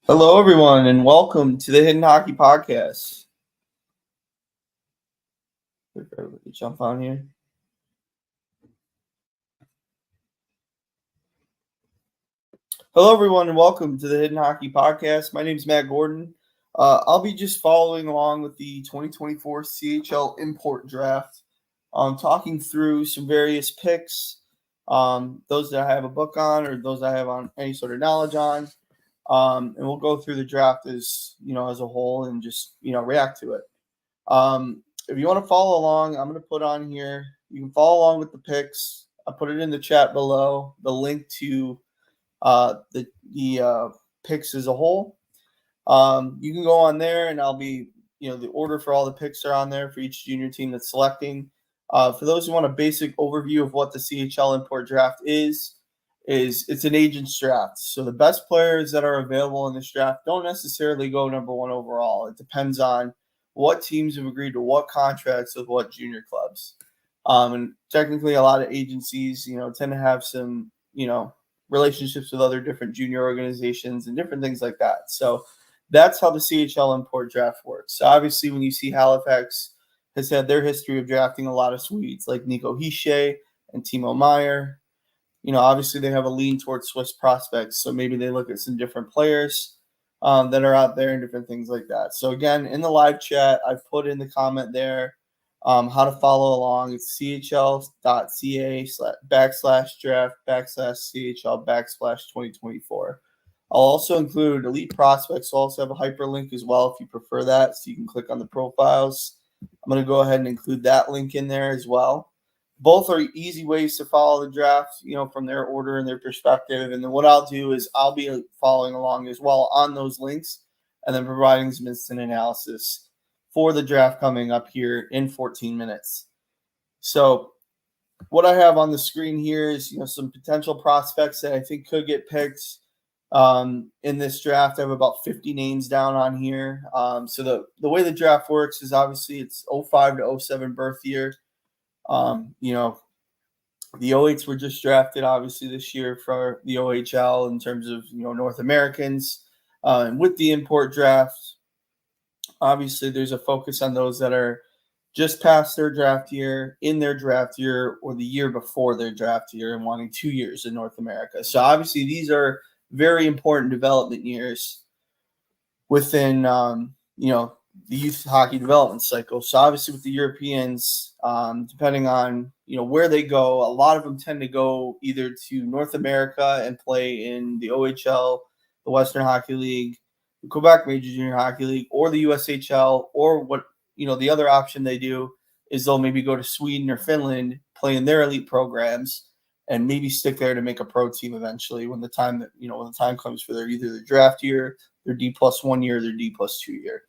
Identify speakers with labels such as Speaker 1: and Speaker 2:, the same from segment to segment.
Speaker 1: Hello, everyone, and welcome to the Hidden Hockey Podcast. Wait for everybody to jump on here. Hello, everyone, and welcome to the Hidden Hockey Podcast. My name is Matt Gordon. I'll be just following along with the 2024 CHL Import Draft, talking through some various picks, those that I have a book on or those I have on any sort of knowledge on, and we'll go through the draft as as a whole and just react to it. If you want to follow along, I'm going to put on here. You can follow along with the picks. I put it in the chat below. The link to the picks as a whole. You can go on there, and I'll be the order for all the picks are on there for each junior team that's selecting. For those who want a basic overview of what the CHL Import Draft is it's an agent's draft. So the best players that are available in this draft don't necessarily go number one overall. It depends on what teams have agreed to what contracts with what junior clubs. And technically, a lot of agencies, tend to have some, relationships with other different junior organizations and different things like that. So that's how the CHL Import Draft works. So obviously, when you see Halifax has had their history of drafting a lot of Swedes like Nico Hischier and Timo Meyer, obviously they have a lean towards Swiss prospects. So maybe they look at some different players that are out there and different things like that. So again, in the live chat, I've put in the comment there how to follow along. It's chl.ca/draft/CHL/2024. I'll also include elite prospects. I'll also have a hyperlink as well if you prefer that. So you can click on the profiles. I'm going to go ahead and include that link in there as well. Both are easy ways to follow the draft, from their order and their perspective. And then what I'll do is I'll be following along as well on those links and then providing some instant analysis for the draft coming up here in 14 minutes. So what I have on the screen here is, some potential prospects that I think could get picked in this draft. I have about 50 names down on here. So the way the draft works is obviously it's 05 to 07 birth year. The O8s were just drafted, obviously, this year for the OHL in terms of, North Americans. And with the import draft, obviously, there's a focus on those that are just past their draft year, in their draft year, or the year before their draft year and wanting 2 years in North America. So obviously, these are very important development years within, the youth hockey development cycle. So obviously with the Europeans, depending on, where they go, a lot of them tend to go either to North America and play in the OHL, the Western Hockey League, the Quebec Major Junior Hockey League, or the USHL, or what, the other option they do is they'll maybe go to Sweden or Finland, play in their elite programs, and maybe stick there to make a pro team eventually when the time comes for either their draft year, their D+1 year, their D+2 year.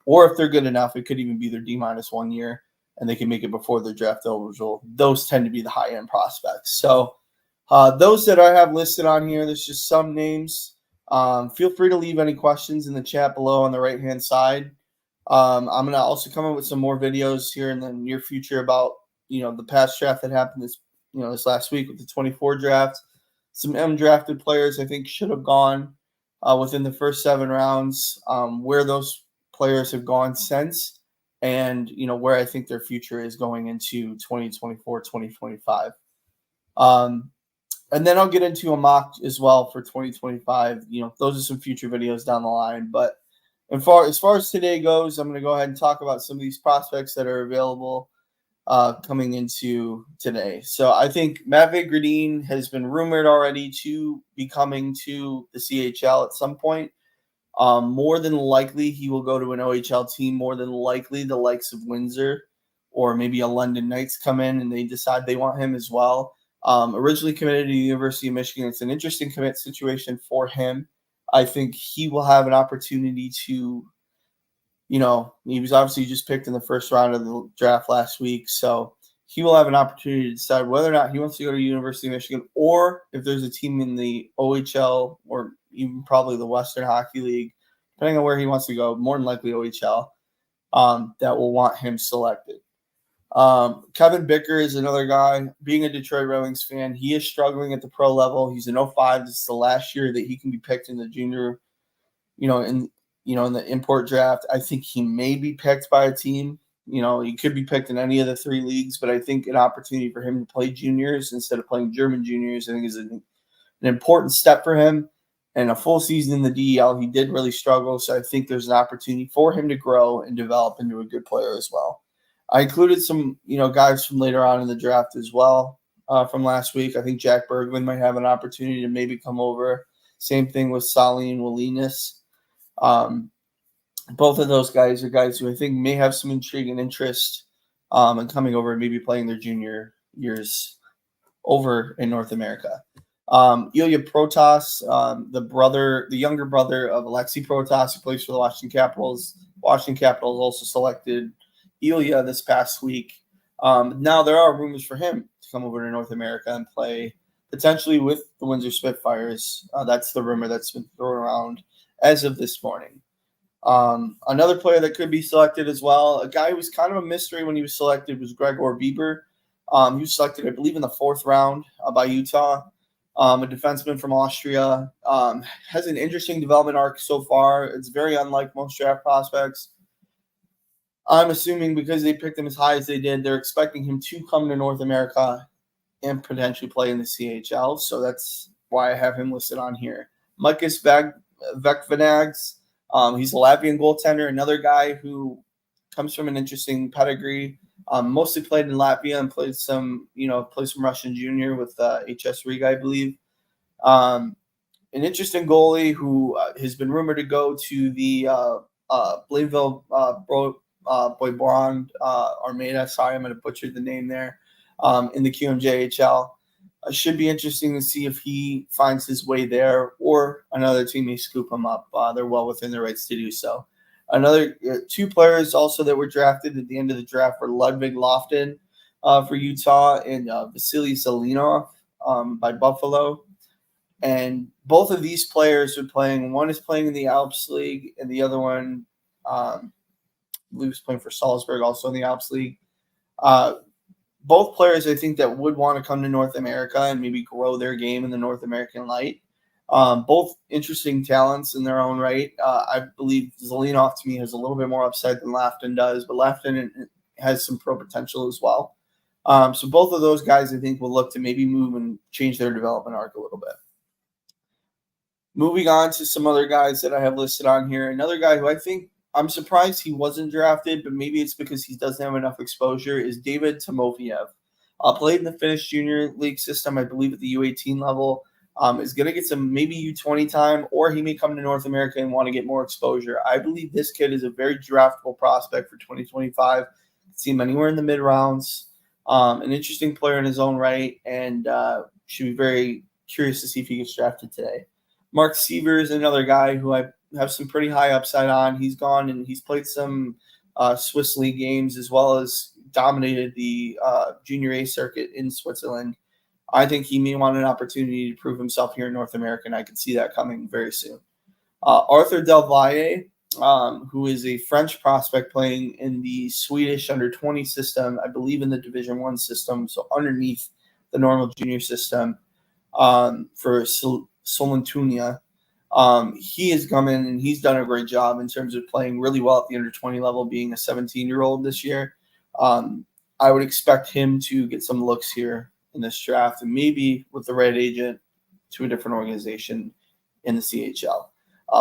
Speaker 1: Or if they're good enough, it could even be their D-1 year, and they can make it before their draft eligible. Those tend to be the high-end prospects. So those that I have listed on here, there's just some names. Feel free to leave any questions in the chat below on the right-hand side. I'm going to also come up with some more videos here in the near future about, the past draft that happened this last week with the 24 draft. Some M-drafted players I think should have gone within the first 7 rounds, where those players have gone since, and where I think their future is going into 2024, 2025. And then I'll get into a mock as well for 2025. Those are some future videos down the line. But as far as today goes, I'm going to go ahead and talk about some of these prospects that are available coming into today. So I think Matvei Gradin has been rumored already to be coming to the CHL at some point. More than likely, he will go to an OHL team. More than likely, the likes of Windsor or maybe a London Knights come in and they decide they want him as well. Originally committed to the University of Michigan. It's an interesting commit situation for him. I think he will have an opportunity to, he was obviously just picked in the first round of the draft last week. So he will have an opportunity to decide whether or not he wants to go to University of Michigan, or if there's a team in the OHL or even probably the Western Hockey League, depending on where he wants to go, more than likely OHL, that will want him selected. Kevin Bicker is another guy. Being a Detroit Red Wings fan, he is struggling at the pro level. He's an 05. This is the last year that he can be picked in the junior you know, in the import draft. I think he may be picked by a team. He could be picked in any of the 3 leagues, but I think an opportunity for him to play juniors instead of playing German juniors, I think is an important step for him. And a full season in the DEL, he did really struggle. So I think there's an opportunity for him to grow and develop into a good player as well. I included some, guys from later on in the draft as well from last week. I think Jack Bergman might have an opportunity to maybe come over. Same thing with Salim Walinas. Both of those guys are guys who I think may have some intrigue and interest in coming over and maybe playing their junior years over in North America. Ilya Protas, the younger brother of Alexei Protas, who plays for the Washington Capitals. Washington Capitals also selected Ilya this past week. Now there are rumors for him to come over to North America and play potentially with the Windsor Spitfires. That's the rumor that's been thrown around as of this morning. Another player that could be selected as well, a guy who was kind of a mystery when he was selected, was Gregor Bieber. He was selected, I believe, in the 4th round by Utah. A defenseman from Austria. Has an interesting development arc so far. It's very unlike most draft prospects. I'm assuming because they picked him as high as they did, they're expecting him to come to North America and potentially play in the CHL. So that's why I have him listed on here. Marcus Vekvanags. He's a Latvian goaltender, another guy who comes from an interesting pedigree. Mostly played in Latvia and played some Russian junior with HS Riga, I believe. An interesting goalie who has been rumored to go to the Blainville Boybrand Armada. Sorry, I'm going to butcher the name there. In the QMJHL. Should be interesting to see if he finds his way there or another team may scoop him up. They're well within their rights to do so. Another 2 players also that were drafted at the end of the draft were Ludwig Lofton for Utah and Vasily Zelenov by Buffalo. And both of these players are playing. One is playing in the Alps League, and the other one, I believe, is playing for Salzburg, also in the Alps League. Both players, I think, that would want to come to North America and maybe grow their game in the North American light. Both interesting talents in their own right. I believe Zelenov, to me, has a little bit more upside than Lafton does, but Lafton has some pro potential as well. So both of those guys, I think, will look to maybe move and change their development arc a little bit. Moving on to some other guys that I have listed on here. Another guy who I think I'm surprised he wasn't drafted, but maybe it's because he doesn't have enough exposure, is David Timofeyev. Played in the Finnish Junior League system, I believe, at the U18 level. Is going to get some maybe U20 time, or he may come to North America and want to get more exposure. I believe this kid is a very draftable prospect for 2025. See him anywhere in the mid-rounds. An interesting player in his own right, and should be very curious to see if he gets drafted today. Mark Seaver is another guy who I have some pretty high upside on. He's gone and he's played some Swiss League games as well as dominated the Junior A circuit in Switzerland. I think he may want an opportunity to prove himself here in North America, and I can see that coming very soon. Arthur Del Valle, who is a French prospect playing in the Swedish under-20 system, I believe in the Division I system, so underneath the normal junior system for Solentunia. He has come in and he's done a great job in terms of playing really well at the under-20 level, being a 17-year-old this year. I would expect him to get some looks here in this draft and maybe with the right agent to a different organization in the CHL.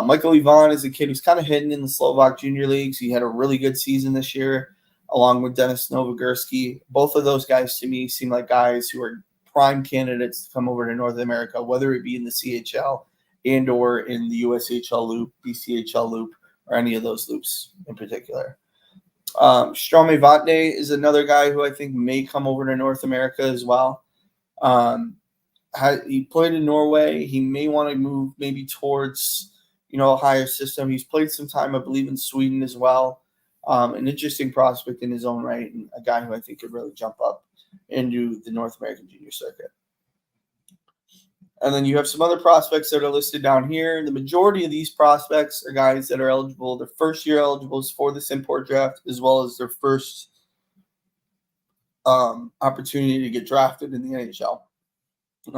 Speaker 1: Michael Ivan is a kid who's kind of hidden in the Slovak junior leagues. He had a really good season this year, along with Denis Novogorski. Both of those guys to me seem like guys who are prime candidates to come over to North America, whether it be in the CHL and or in the USHL loop, BCHL loop, or any of those loops in particular. Strome Vatne is another guy who I think may come over to North America as well. He played in Norway. He may want to move maybe towards, a higher system. He's played some time, I believe, in Sweden as well. An interesting prospect in his own right, and a guy who I think could really jump up into the North American junior circuit. And then you have some other prospects that are listed down here. The majority of these prospects are guys that are eligible, their first-year eligibles for this import draft, as well as their first opportunity to get drafted in the NHL.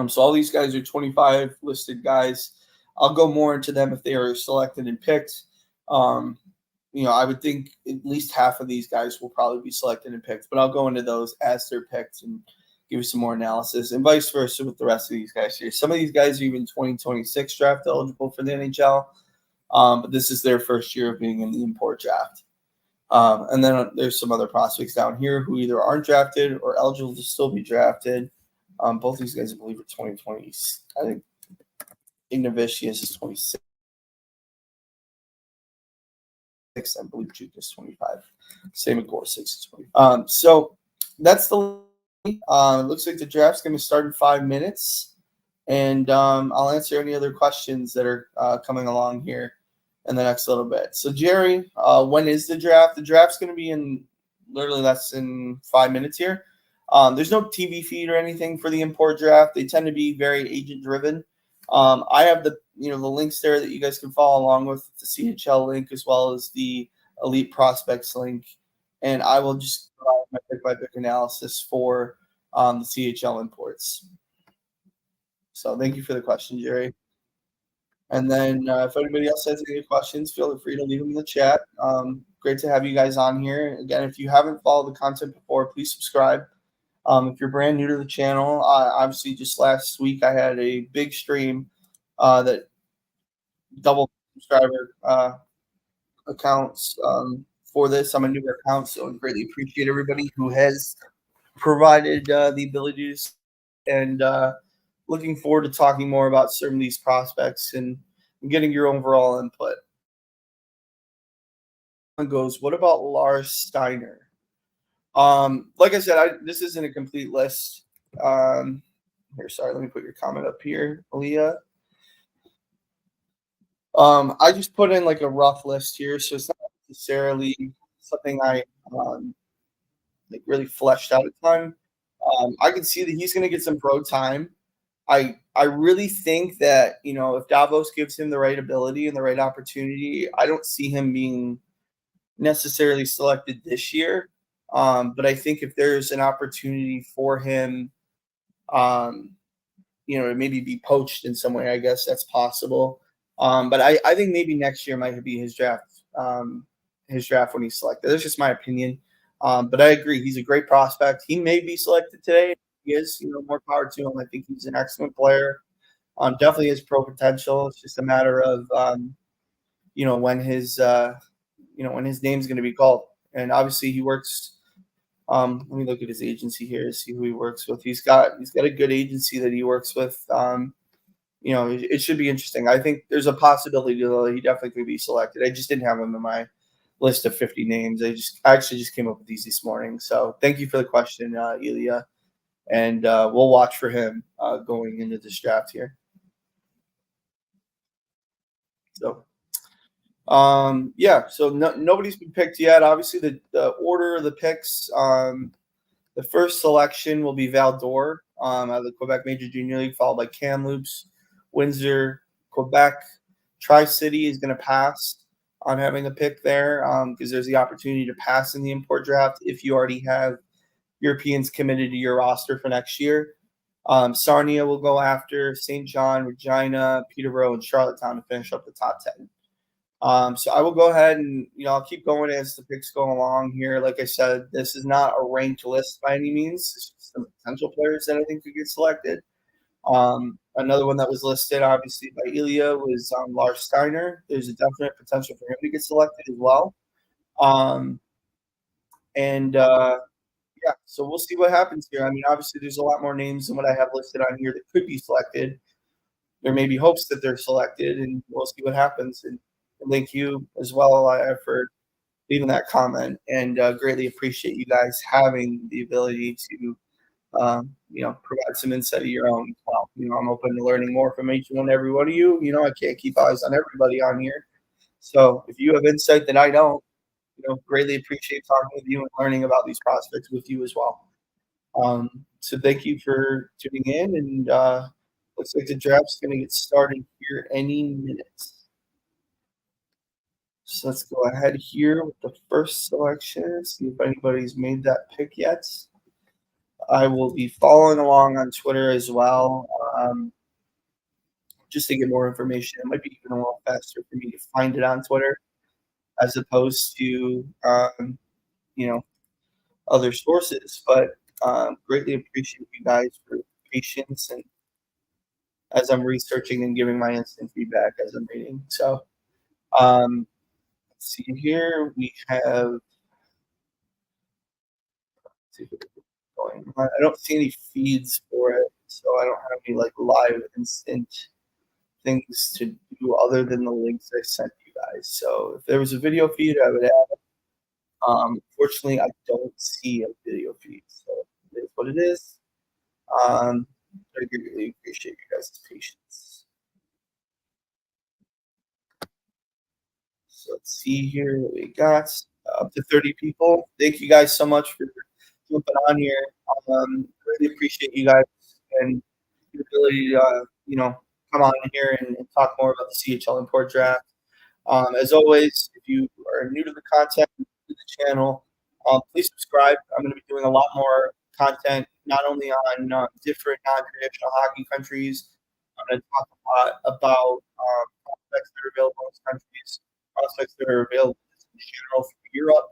Speaker 1: So all these guys are 25 listed guys. I'll go more into them if they are selected and picked. Um, I would think at least half of these guys will probably be selected and picked, but I'll go into those as they're picked and give you some more analysis, and vice versa with the rest of these guys here. Some of these guys are even 2026 draft eligible for the NHL, but this is their first year of being in the import draft. And then there's some other prospects down here who either aren't drafted or eligible to still be drafted. Both these guys, I believe, are 2020. I think Ignavicius is 26. I believe Juke is 25. Same with Gore 6 is 20. So that's the. It looks like the draft's going to start in 5 minutes, and I'll answer any other questions that are coming along here in the next little bit. So Jerry, when is the draft? The draft's going to be in literally less than 5 minutes here. There's no TV feed or anything for the import draft. They tend to be very agent driven. I have the links there that you guys can follow along with, the CHL link as well as the Elite Prospects link, and I will just provide my pick-by-pick analysis for the CHL imports. So thank you for the question, Jerry. And then if anybody else has any questions, feel free to leave them in the chat. Great to have you guys on here. Again, if you haven't followed the content before, please subscribe. If you're brand new to the channel, obviously just last week I had a big stream that double subscriber accounts for this. I'm a newer account, so I greatly appreciate everybody who has provided the ability to, and looking forward to talking more about some of these prospects and getting your overall input. Goes, what about Lars Steiner? Like I said, this isn't a complete list. Here, sorry, let me put your comment up here, Aaliyah. I just put in like a rough list here, so it's not necessarily something I like really fleshed out a ton. I can see that he's going to get some pro time. I really think that if Davos gives him the right ability and the right opportunity, I don't see him being necessarily selected this year. But I think if there's an opportunity for him, to maybe be poached in some way, I guess that's possible. But I think maybe next year might be his draft when he's selected. That's just my opinion. But I agree. He's a great prospect. He may be selected today. He is, more power to him. I think he's an excellent player. Definitely has pro potential. It's just a matter of, when his name's going to be called. And obviously he works. Let me look at his agency here to see who he works with. He's got a good agency that he works with. It should be interesting. I think there's a possibility that he definitely could be selected. I just didn't have him in my list of 50 names. I actually just came up with these this morning. So thank you for the question, Ilya. And we'll watch for him going into this draft here. So, so nobody's been picked yet. Obviously, the order of the picks, the first selection will be Val d'Or out of the Quebec Major Junior League, followed by Kamloops, Windsor, Quebec. Tri-City is going to pass on having a pick there because there's the opportunity to pass in the import draft if you already have Europeans committed to your roster for next year. Sarnia will go after St. John, Regina, Peterborough, and Charlottetown to finish up the top 10. So I will go ahead and, I'll keep going as the picks go along here. Like I said, this is not a ranked list by any means. It's just some potential players that I think could get selected. Another one that was listed, obviously, by Ilya was Lars Steiner. There's a definite potential for him to get selected as well. So we'll see what happens here. I mean, obviously, there's a lot more names than what I have listed on here that could be selected. There may be hopes that they're selected, and we'll see what happens. And thank you as well for leaving that comment, and greatly appreciate you guys having the ability to, provide some insight of your own as well. I'm open to learning more from each and every one of you. I can't keep eyes on everybody on here. So if you have insight that I don't, greatly appreciate talking with you and learning about these prospects with you as well. So thank you for tuning in, and looks like the draft's going to get started here any minute. So let's go ahead here with the first selection, see if anybody's made that pick yet. I will be following along on Twitter as well. just to get more information. It might be even a little faster for me to find it on Twitter as opposed to you know other sources. But greatly appreciate you guys for patience and as I'm researching and giving my instant feedback as I'm reading. So let's see here. We have let's see going on. I don't see any feeds for it, so I don't have any like live instant things to do other than the links I sent you guys. So if there was a video feed, I would add it. Fortunately, I don't see a video feed, so it is what it is. I greatly appreciate you guys' patience. So let's see here what we got. Up to 30 people. Thank you guys so much for jumping on here. Really appreciate you guys and your ability to, come on here and talk more about the CHL Import Draft. As always, if you are new to the content, new to the channel, please subscribe. I'm going to be doing a lot more content, not only on different non-traditional hockey countries. I'm going to talk a lot about prospects that are available in those countries, prospects that are available in general for Europe,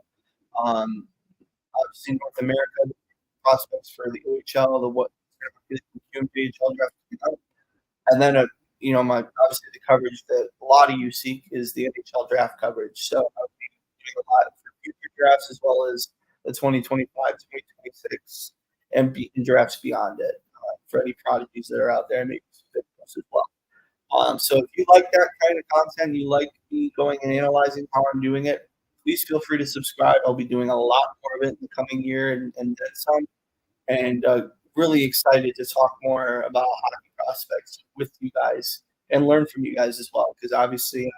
Speaker 1: obviously North America, prospects for the OHL, the what CHL draft, and then my obviously the coverage that a lot of you seek is the NHL draft coverage. So I'll be doing a lot for future drafts as well as the 2025, 2026, and drafts beyond it for any prodigies that are out there, and maybe as well. So if you like that kind of content, you like me going and analyzing how I'm doing it, please feel free to subscribe. I'll be doing a lot more of it in the coming year and then some. And really excited to talk more about hockey prospects with you guys and learn from you guys as well. Because obviously,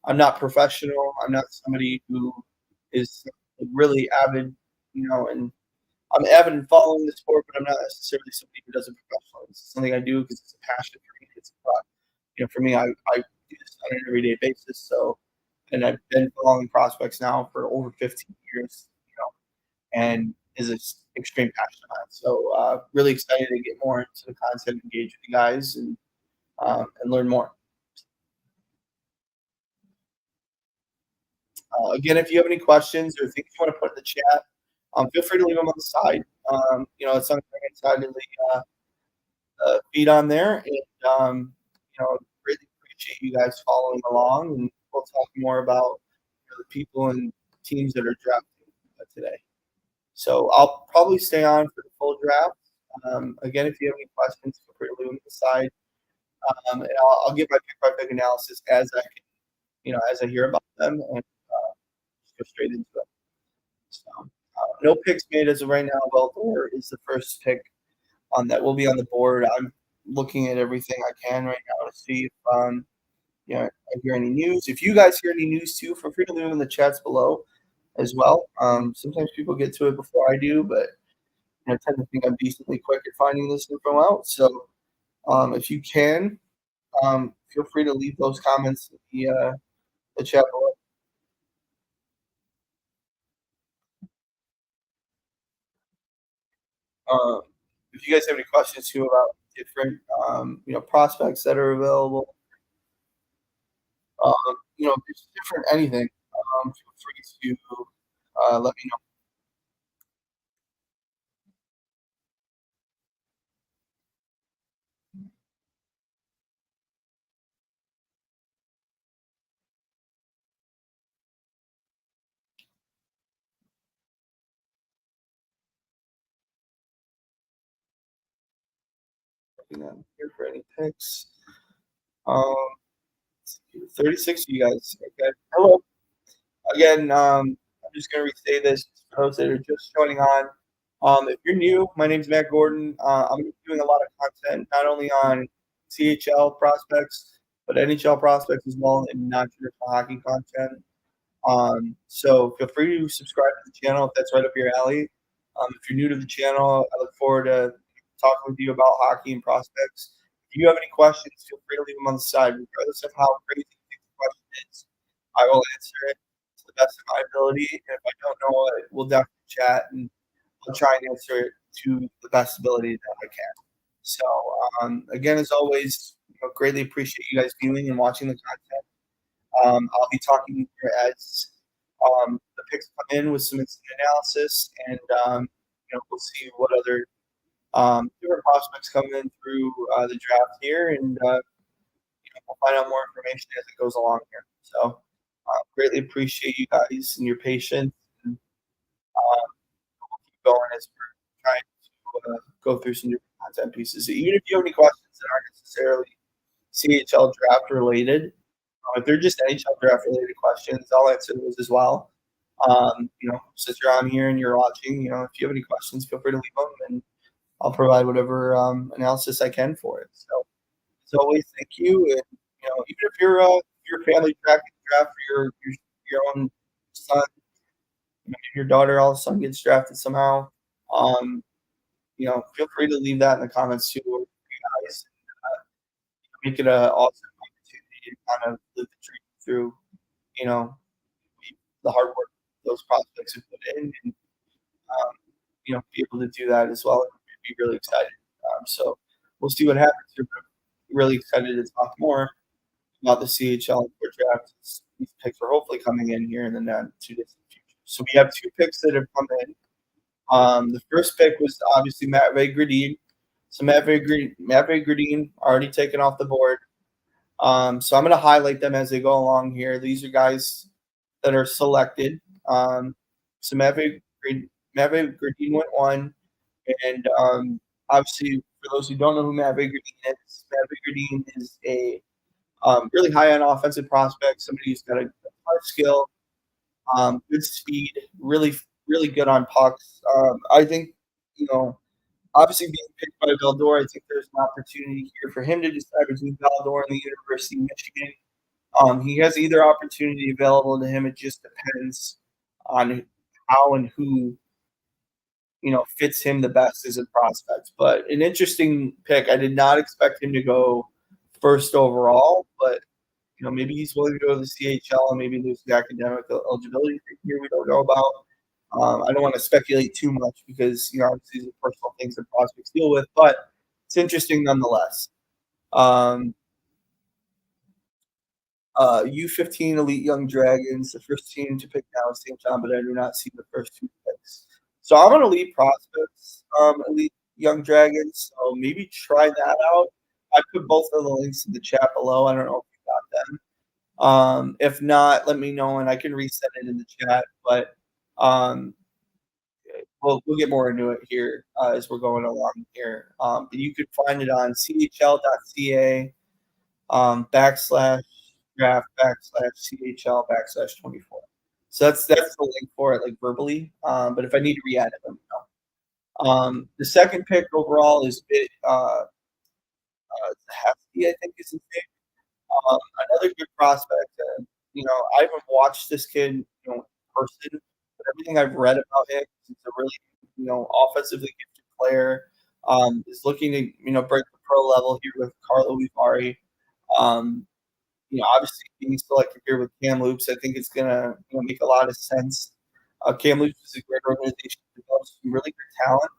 Speaker 1: I'm not professional. I'm not somebody who is really avid, and I'm avid in following the sport, but I'm not necessarily somebody who does it professionally. It's something I do because it's a passion for me. It's for me, I do this on an everyday basis. So, and I've been following prospects now for over 15 years, and is an extreme passion of mine. So, really excited to get more into the content, engage with you guys, and learn more. Again, if you have any questions or things you want to put in the chat, feel free to leave them on the side. It's on the right side of the feed on there, and really appreciate you guys following along. And we'll talk more about the people and teams that are drafting today. So I'll probably stay on for the full draft. Again, if you have any questions, feel free to leave them on the side, and I'll give my pick-by-pick analysis as I can, as I hear about them, and just go straight into it. So, no picks made as of right now. Valdor is the first pick that will be on the board. I'm looking at everything I can right now to see if I hear any news. If you guys hear any news too, feel free to leave them in the chats below as well. Sometimes people get to it before I do, but I tend to think I'm decently quick at finding this info out. So if you can, feel free to leave those comments in the chat below. If you guys have any questions too about different prospects that are available, just different anything, feel free to let me know. I'm here for any picks. Um, 36 of you guys. Okay. Hello. Again, I'm just going to restate this for those that are just joining on. If you're new, my name's Matt Gordon. I'm going to be doing a lot of content, not only on CHL prospects, but NHL prospects as well, and non-traditional hockey content. So feel free to subscribe to the channel if that's right up your alley. If you're new to the channel, I look forward to talking with you about hockey and prospects. If you have any questions, feel free to leave them on the side, regardless of how crazy you think the question is. I will answer it to the best of my ability. And if I don't know it, we'll definitely chat and I'll try and answer it to the best ability that I can. So again, as always, greatly appreciate you guys viewing and watching the content. I'll be talking here as the picks come in with some instant analysis, and we'll see what other different prospects come in through the draft here, and we'll find out more information as it goes along here. So, greatly appreciate you guys and your patience, and we'll keep going as we're trying to go through some different content pieces. Even if you have any questions that aren't necessarily CHL draft related, if they're just NHL draft related questions, I'll answer those as well. Since you're on here and you're watching, if you have any questions, feel free to leave them, and I'll provide whatever analysis I can for it. So, as always, thank you. And even if your family draft for your own son, maybe your daughter all of a sudden gets drafted somehow, um, feel free to leave that in the comments too, for you guys. Make it an awesome opportunity to kind of live the dream through, you know, the hard work those prospects have put in, and be able to do that as well and be really excited. So we'll see what happens here. But I'm really excited to talk more about the CHL Import Draft. These picks are hopefully coming in here in the not too distant future. So we have two picks that have come in. The first pick was obviously Matvei Gradin. So Matvei Gradin already taken off the board. So I'm going to highlight them as they go along here. These are guys that are selected. So Matvei Gradin went one, and obviously for those who don't know who Matvei Gradin is a really high end offensive prospect. Somebody who's got a ton of skill, good speed, really good on pucks. I think obviously being picked by Valdor, I think there's an opportunity here for him to decide between Valdor and the University of Michigan. He has either opportunity available to him. It just depends on how and who fits him the best as a prospect. But an interesting pick. I did not expect him to go first overall, but maybe he's willing to go to the CHL and maybe lose the academic eligibility here we don't know about. I don't want to speculate too much because obviously these are personal things that prospects deal with, but it's interesting nonetheless. U15 Elite Young Dragons, the first team to pick now is St. John, but I do not see the first two picks. So I'm going to leave prospects, Elite Young Dragons. So maybe try that out. I put both of the links in the chat below. I don't know if you got them. If not, let me know and I can reset it in the chat. But we'll get more into it here as we're going along here. But you could find it on chl.ca /draft/CHL/24. So that's the link for it, like verbally. But if I need to re-add it, let me know. The second pick overall is Hefty, I think is his name. Another good prospect. I haven't watched this kid, in person, but everything I've read about him, he's a really, offensively gifted player. Is looking to, break the pro level here with Carlo Vivari. Obviously being selected here with Kamloops, I think it's gonna make a lot of sense. Kamloops is a great organization that develops some really good talent,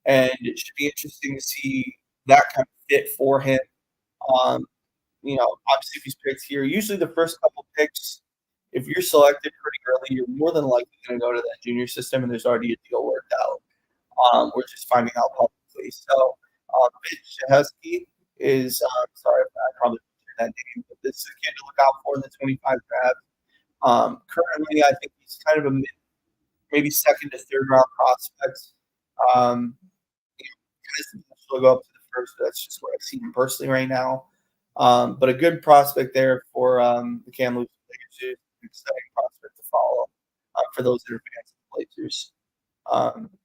Speaker 1: and it should be interesting to see that kind of fit for him. Obviously if he's picked here, usually the first couple picks, if you're selected pretty early, you're more than likely going to go to that junior system, and there's already a deal worked out. We're just finding out publicly. So, Mitch Shahesky is sorry if I probably butchered that name, but this is a kid to look out for in the 25 draft. Currently, I think he's kind of a maybe second to third round prospect. Has the potential to go up to the first, but that's just what I see him personally right now. But a good prospect there for the Kamloops Blazers. An exciting prospect to follow for those that are fans of the Blazers.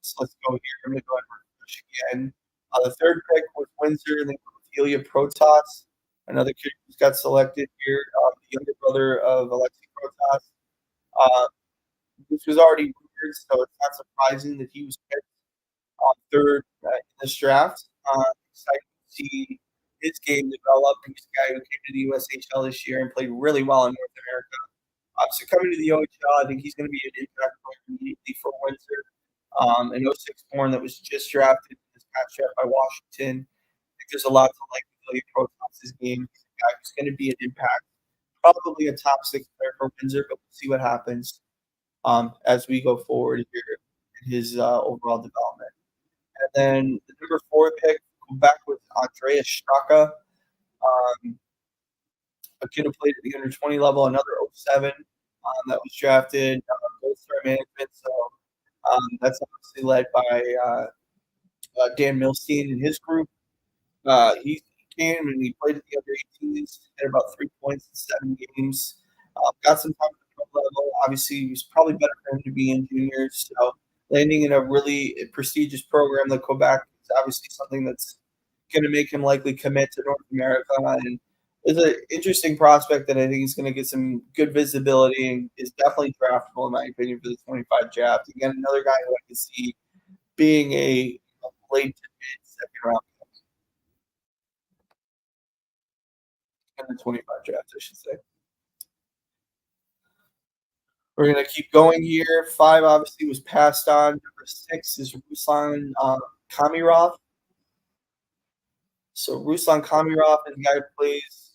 Speaker 1: So let's go here. I'm going to go ahead and refresh again. The third pick was Windsor, and then Ophelia Protas, another kid who's got selected here, the younger brother of Alexei Protas. This was already rumored, so it's not surprising that he was picked third in this draft. Excited to see his game develop. He's a guy who came to the USHL this year and played really well in North America. So coming to the OHL, I think he's going to be an impact player immediately for Windsor. An 06 born that was just drafted this past draft by Washington. I think there's a lot to like really approach his game. He's a guy who's going to be an impact, probably a top six player for Windsor, but we'll see what happens as we go forward here in his overall development. And then the number four pick, go back with Andreas Straka, a kid who played at the under 20 level, another '07 that was drafted, Gold Star Management. So that's obviously led by Dan Milstein and his group. He came and he played at the under 18s, had about 3 points in 7 games. Got some time at the pro level. Obviously, it was probably better for him to be in juniors. So landing in a really prestigious program like Quebec is obviously something that's going to make him likely commit to North America. And it's an interesting prospect that I think is going to get some good visibility and is definitely draftable, in my opinion, for the 25 draft. Again, another guy who I can see being a late to mid second round in the 25 draft, I should say. We're going to keep going here. 5 obviously was passed on. Number 6 is Ruslan Kamirov. So Ruslan Kamirov is the guy who plays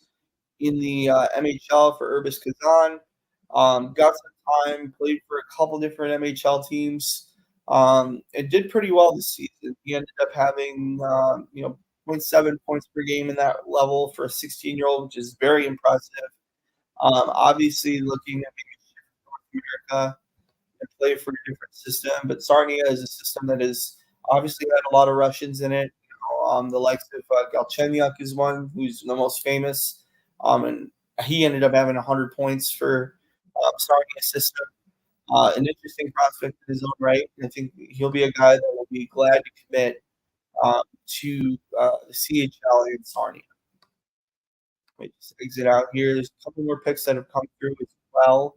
Speaker 1: in the MHL for Urbis Kazan. Got some time, played for a couple different MHL teams, and did pretty well this season. He ended up having, zero point 0.7 points per game in that level for a 16-year-old, which is very impressive. Obviously, looking at maybe North America and play for a different system, but Sarnia is a system that has obviously had a lot of Russians in it. The likes of Galchenyuk is one who's the most famous, and he ended up having 100 points for Sarnia system. An interesting prospect in his own right. I think he'll be a guy that will be glad to commit to the CHL in Sarnia. Let me just exit out here. There's a couple more picks that have come through as well.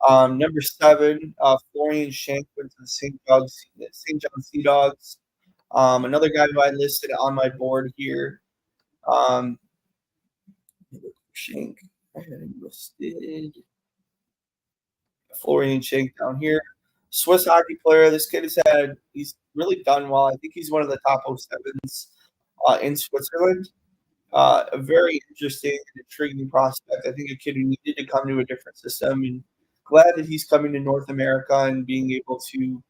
Speaker 1: Number 7, Florian Shank went to the St. John Sea Dogs. Another guy who I listed on my board here. Shank. I had him listed. Florian Shank down here. Swiss hockey player. This kid he's really done well. I think he's one of the top 07s in Switzerland. A very interesting and intriguing prospect. I think a kid who needed to come to a different system, and glad that he's coming to North America and being able to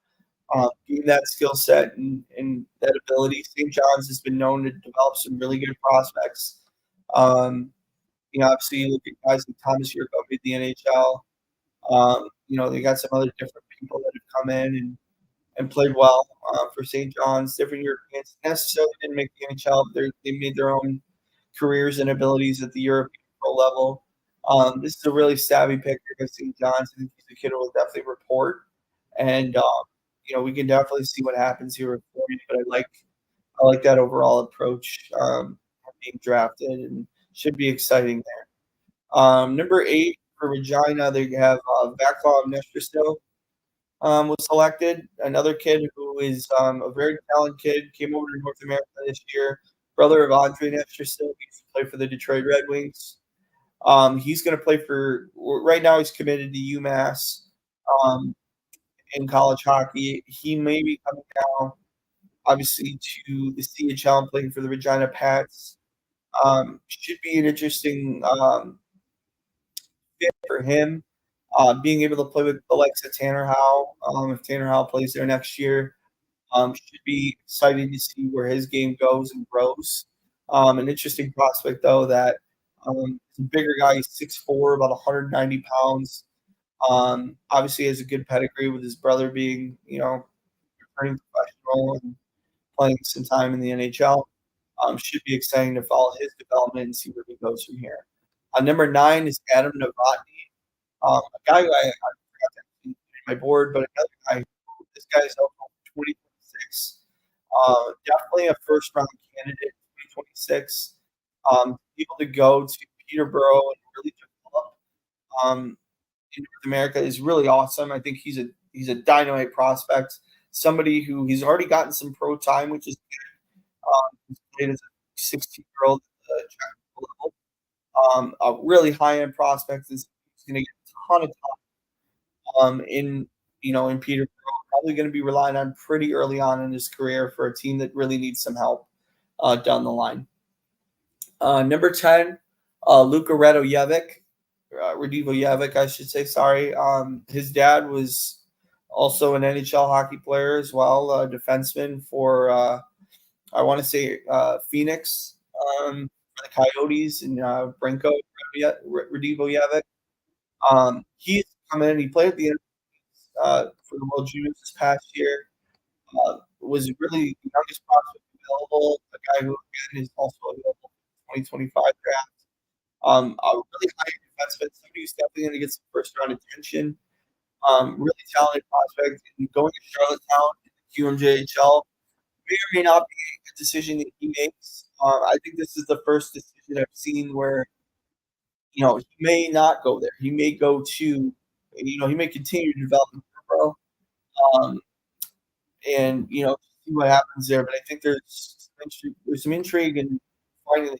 Speaker 1: gain that skill set and that ability. St. John's has been known to develop some really good prospects. Obviously, you look at guys like Thomas Yurko made the NHL. They got some other different people that have come in and played well for St. John's. Different Europeans necessarily didn't make the NHL, but they made their own careers and abilities at the European pro level. This is a really savvy picker of St. John's. I think he's a kid who will definitely report, and we can definitely see what happens here with Florian. But I like that overall approach being drafted, and should be exciting there. Number 8 for Regina, they have Vaclav Nestrasil was selected. Another kid who is a very talented kid, came over to North America this year. Brother of Andre Nestrasil, he used to play for the Detroit Red Wings. He's going to play right now he's committed to UMass in college hockey. He may be coming down, obviously, to the CHL and playing for the Regina Pats. Should be an interesting fit for him. Being able to play with the likes of Tanner Howe, if Tanner Howe plays there next year, should be exciting to see where his game goes and grows. An interesting prospect, though, that he's a bigger guy. He's 6'4", about 190 pounds. Obviously, has a good pedigree with his brother being, returning professional and playing some time in the NHL. Should be exciting to follow his development and see where he goes from here. Number 9 is Adam Novotny. A guy who I forgot to in my board, but another guy. This guy's up 2026. Definitely a first round candidate in 2026. Able to go to Peterborough and really develop in North America is really awesome. I think he's a dynamite prospect. Somebody who he's already gotten some pro time, which is good. He's played as a 16-year-old at the Czech level. A really high end prospect is going to get a ton of time in Peterborough. Probably going to be relying on pretty early on in his career for a team that really needs some help down the line. Number 10, Luka Radivojevic, I should say. Sorry. His dad was also an NHL hockey player as well, a defenseman for I want to say Phoenix, for the Coyotes, and Branko Radivojevic. He's come in. He played at the end for the World Juniors this past year. Was really the youngest prospect available. A guy who again is also available for the 2025 draft. A really high defenseman, somebody who's definitely going to get some first round attention. Really talented prospect. And going to Charlottetown in the QMJHL may or may not be a decision that he makes. I think this is the first decision I've seen where he may not go there. He may go to, he may continue to develop in pro, um, and see what happens there. But I think there's some intrigue in finding the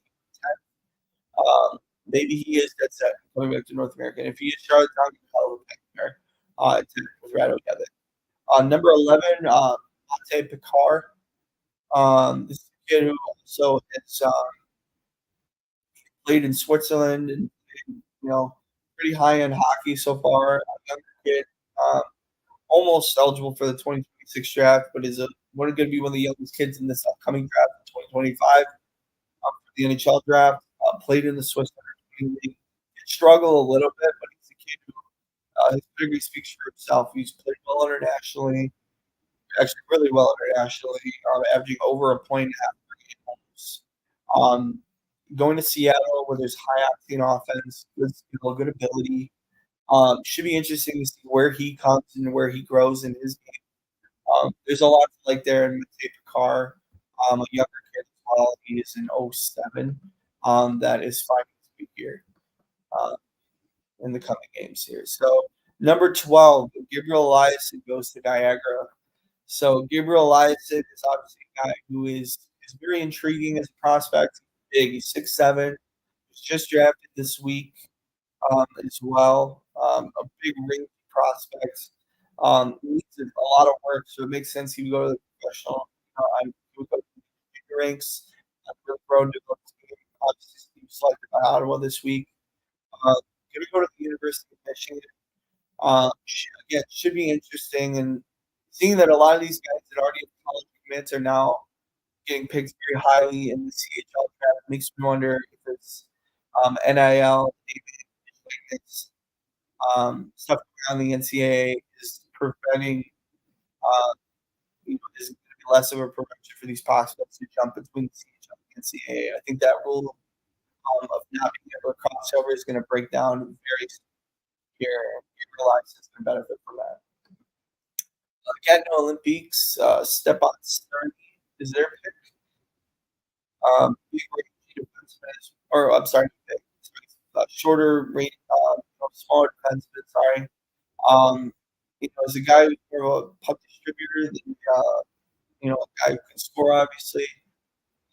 Speaker 1: maybe he is dead set coming back to North America. And if he is Charlottetown, he's a hell of a pick there with Rado Gevin. Number 11, Mate Picard. This is a kid who also has played in Switzerland and pretty high end hockey so far. A younger kid, um, almost eligible for the 2026 draft, but is going to be one of the youngest kids in this upcoming draft in 2025 for the NHL draft. Played in the Swiss League. Struggle a little bit, but he's a kid who his pedigree speaks for himself. He's played well internationally, actually really well internationally, averaging over a point and a half per game almost. Going to Seattle where there's high octane offense, good skill, good ability. Should be interesting to see where he comes and where he grows in his game. There's a lot to like there in Matej Picard, a younger kid as well. He is an '07. That is finding his feet here uh, in the coming games here. So number 12, Gabriel Eliasson goes to Niagara. So Gabriel Eliasson is obviously a guy who is very intriguing as a prospect. He's big. He's 6'7". Was just drafted this week as well. A big ring prospect. Needs a lot of work, so it makes sense he would go to the professional. He would go to the junior ranks. Really grown to obviously Steve selected by Ottawa this week. Going to go to the University of Michigan. Again, should be interesting. And seeing that a lot of these guys that already have college commits are now getting picked very highly in the CHL draft makes me wonder if it's NIL, stuff around the NCAA is preventing, is going to be less of a prevention for these prospects to jump between the CHL and NCAA. I think that rule of not being able to cross over is going to break down very soon here, and you realize it's going to benefit from that. Again, no Olympics. Stepan Stern is their pick. Big range defenseman, or I'm sorry, shorter range, smaller defenseman. Sorry. As a guy who's more of a puck distributor than a guy who can score, obviously.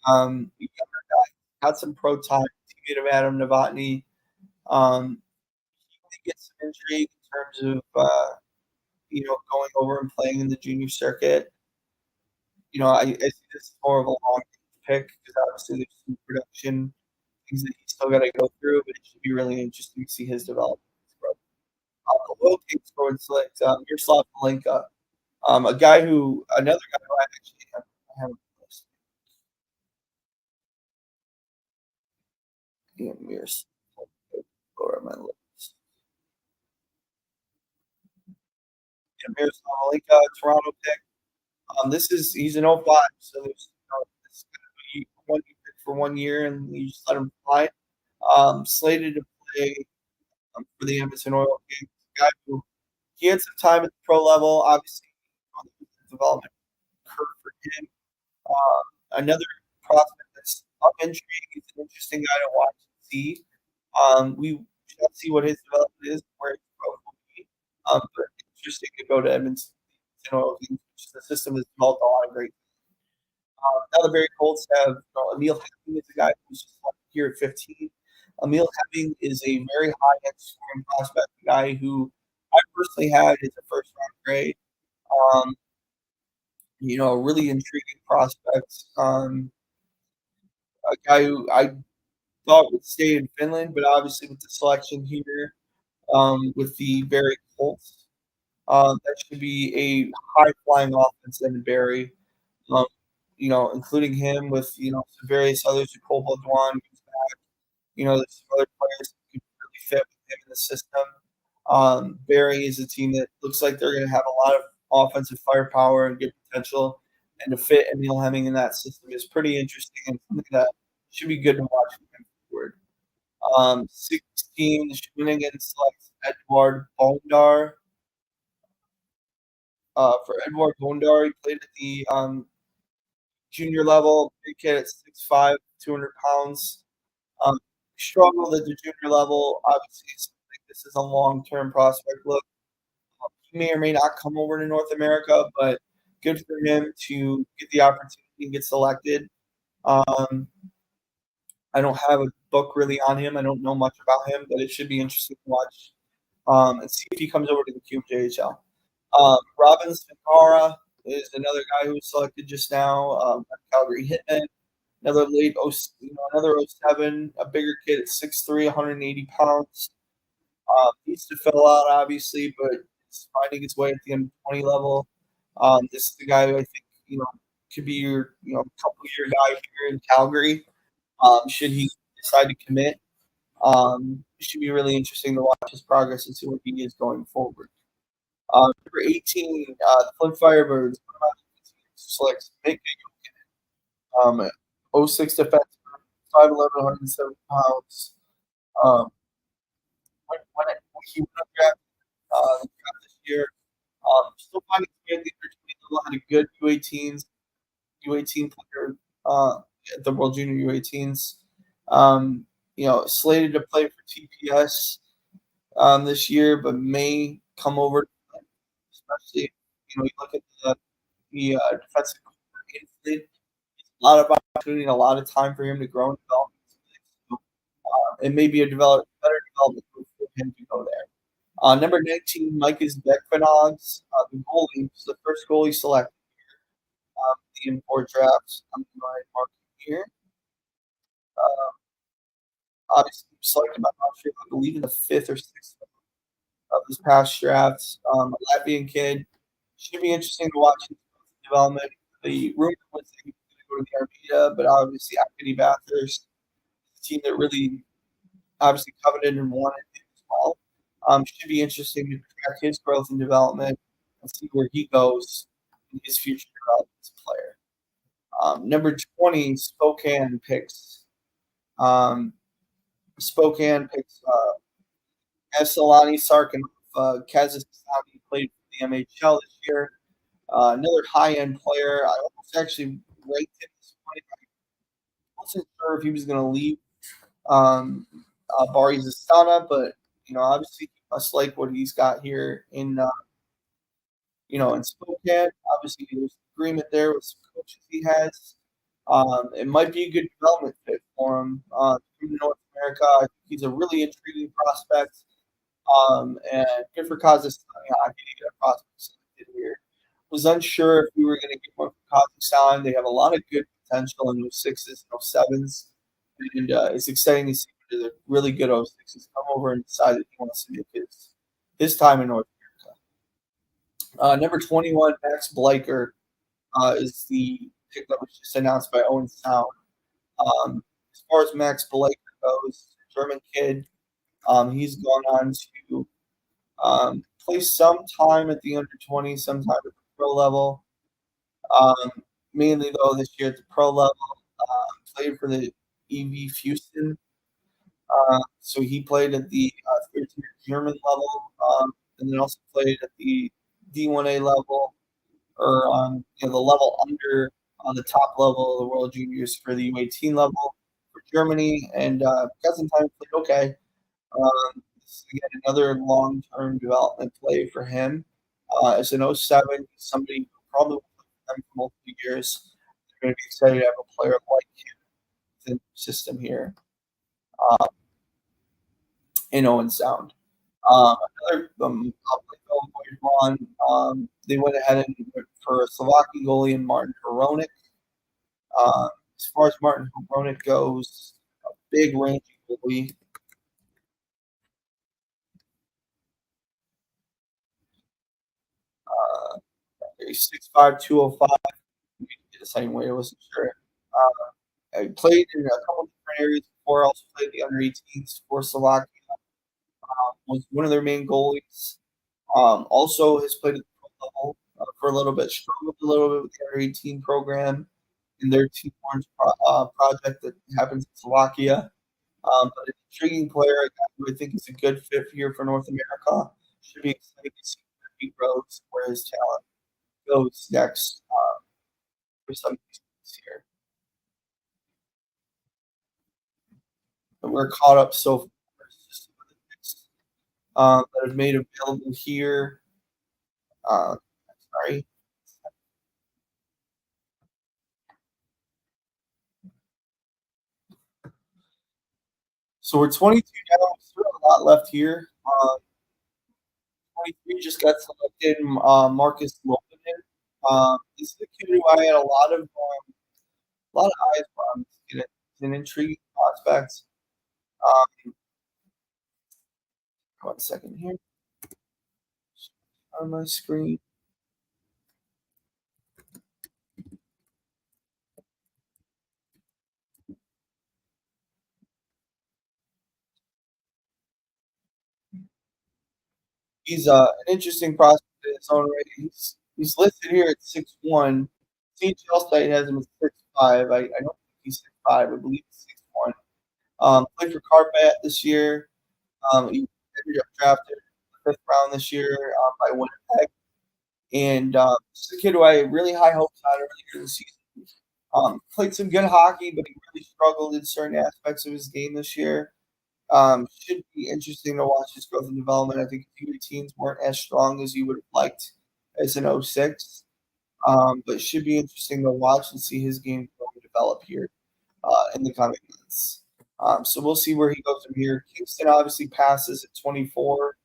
Speaker 1: Younger guy had some pro time. Teammate of Adam Novotny. He gets some intrigue in terms of going over and playing in the junior circuit. I see this as more of a long pick because obviously there's some production things that he's still got to go through, but it should be really interesting to see his development. The Will Kings scored select Miroslav Malenka, another guy who I actually have on the list. Yeah, Miroslav or my list. Yeah, Miroslav Malenka, Toronto pick. He's an '05, so there's this is going to be one pick for 1 year, and you just let him fly. Slated to play for the Edmonton Oil Kings. Guy who he had some time at the pro level, obviously on the development curve for him. Another prospect that's of intrigue. He's an interesting guy to watch and see. We shall see what his development is, where his growth will be. But interesting to go to Edmonton Oil Kings, which is a system that's developed a lot of great. Now the very Colts have Emil Hemming is a guy who's just here at 15. Emil Hemming is a very high-end scoring prospect, a guy who I personally had as a first-round grade. Um, a really intriguing prospect. A guy who I thought would stay in Finland, but obviously with the selection here, with the Barry Colts, that should be a high flying offense in Barry. Um, including him with some various others, Cole Dwan, there's some other players who could really fit with him in the system. Barry is a team that looks like they're going to have a lot of offensive firepower and good potential, and to fit Emil Hemming in that system is pretty interesting and something that should be good to watch moving forward. 16, Schwinningen selects Edward Bondar. For Edward Bondar, he played at the junior level, big kid at 6'5", 200 pounds. Um, Struggled at the junior level. Obviously, this is a long-term prospect look. He may or may not come over to North America, but good for him to get the opportunity and get selected. Um, I don't have a book really on him. I don't know much about him, but it should be interesting to watch and see if he comes over to the QMJHL. Robin Spinara is another guy who was selected just now. Calgary Hitmen, another another '07, a bigger kid at 6'3", 180 pounds. Needs to fill out, obviously, but it's finding his way at the M20 level. This is the guy who I think, could be your, couple year guy here in Calgary. Should he decide to commit, it should be really interesting to watch his progress and see what he is going forward. Number 18, the Flint Firebirds selects Mick '06 defenseman, 5'11", 170 pounds. Um, when he went up the draft this year, still finding his way at the under 20 level, had a good U18 player at the World Junior U18s. Slated to play for TPS this year, but may come over, especially you look at the defensive coordinator. A lot of opportunity and a lot of time for him to grow and develop. So, it may be a better development for him to go there. Number 19, Mike is Beckvanogs, the goalie. He's the first goalie selected the import drafts. I'm going to mark here. Obviously, selected by Montreal, I believe in the 5th or 6th of this past draft. A Latvian kid. Should be interesting to watch his development. The rumor was that he was going to go to the Armada, but obviously, Academy Bathurst, a team that really obviously coveted and wanted him as well. Should be interesting to track his growth and development and see where he goes in his future development as a player. Number 20, Spokane picks Eselani Sarkin of Kazakhstan. He played for the MHL this year. Another high-end player. I almost actually ranked him this point. I wasn't sure if he was going to leave Bari Zastana, but obviously he must like what he's got here in in Spokane. Obviously, there's agreement there with some coaches he has. It might be a good development fit for him in North America. I think he's a really intriguing prospect. And good for Kazakhstan. Yeah, I need to get a prospect selected here. Was unsure if we were going to get one from Kazakhstan. They have a lot of good potential in 06s and 07s. And it's exciting to see the really good 06s come over and decide that he wants to make his time in North America. Number 21, Max Bleicher, is the pick that was just announced by Owen Sound. As far as Max Bleicher goes, German kid, he's gone on to play some time at the under 20, sometime at the pro level. Mainly though this year at the pro level, played for the EV Houston. So he played at the 13 German level, and then also played at the D1A level, or the level under on the top level of the World Juniors for the U18 level for Germany, and got some time played okay. This is again another long-term development play for him. As an '07, somebody who probably will play for them for multiple years. They're going to be excited to have a player like him within the system here uh, in Owen Sound. Another they went ahead and went for a Slovakian goalie and Martin Hronek. As far as Martin Hronek goes, a big rangy goalie. Uh, he's 6'5", 205. The same way I wasn't sure. I played in a couple different areas before. I also played the under 18s for Slovakia. Was one of their main goalies. Also has played at the pro level for a little bit. Struggled a little bit with the under 18 program in their Team Orange project that happens in Slovakia. But an intriguing player, a guy who I think is a good fit here for North America. Should be excited to see where he grows, where his talent goes next for some of these teams here. But we're caught up so far. Just some of the picks, that have made available here. Uh, sorry. So we're 22 now. We still have a lot left here. 23 just got selected. Marcus Lopanen. This is a kid who I had a lot of eyes on. He's an intriguing prospect. Um, one second here on my screen. He's an interesting prospect in his own right. He's listed here at 6'1". CHL site has him at 6'5". I don't think he's 6'5". I believe he's 6'1". Played for Carpat this year. He ended up drafted in the 5th round this year by Winnipeg. And this is a kid who I had really high hopes on earlier in the season. Played some good hockey, but he really struggled in certain aspects of his game this year. Should be interesting to watch his growth and development. I think a few routines weren't as strong as you would have liked as an '06. But should be interesting to watch and see his game grow and develop here in the coming months. So we'll see where he goes from here. Kingston obviously passes at 24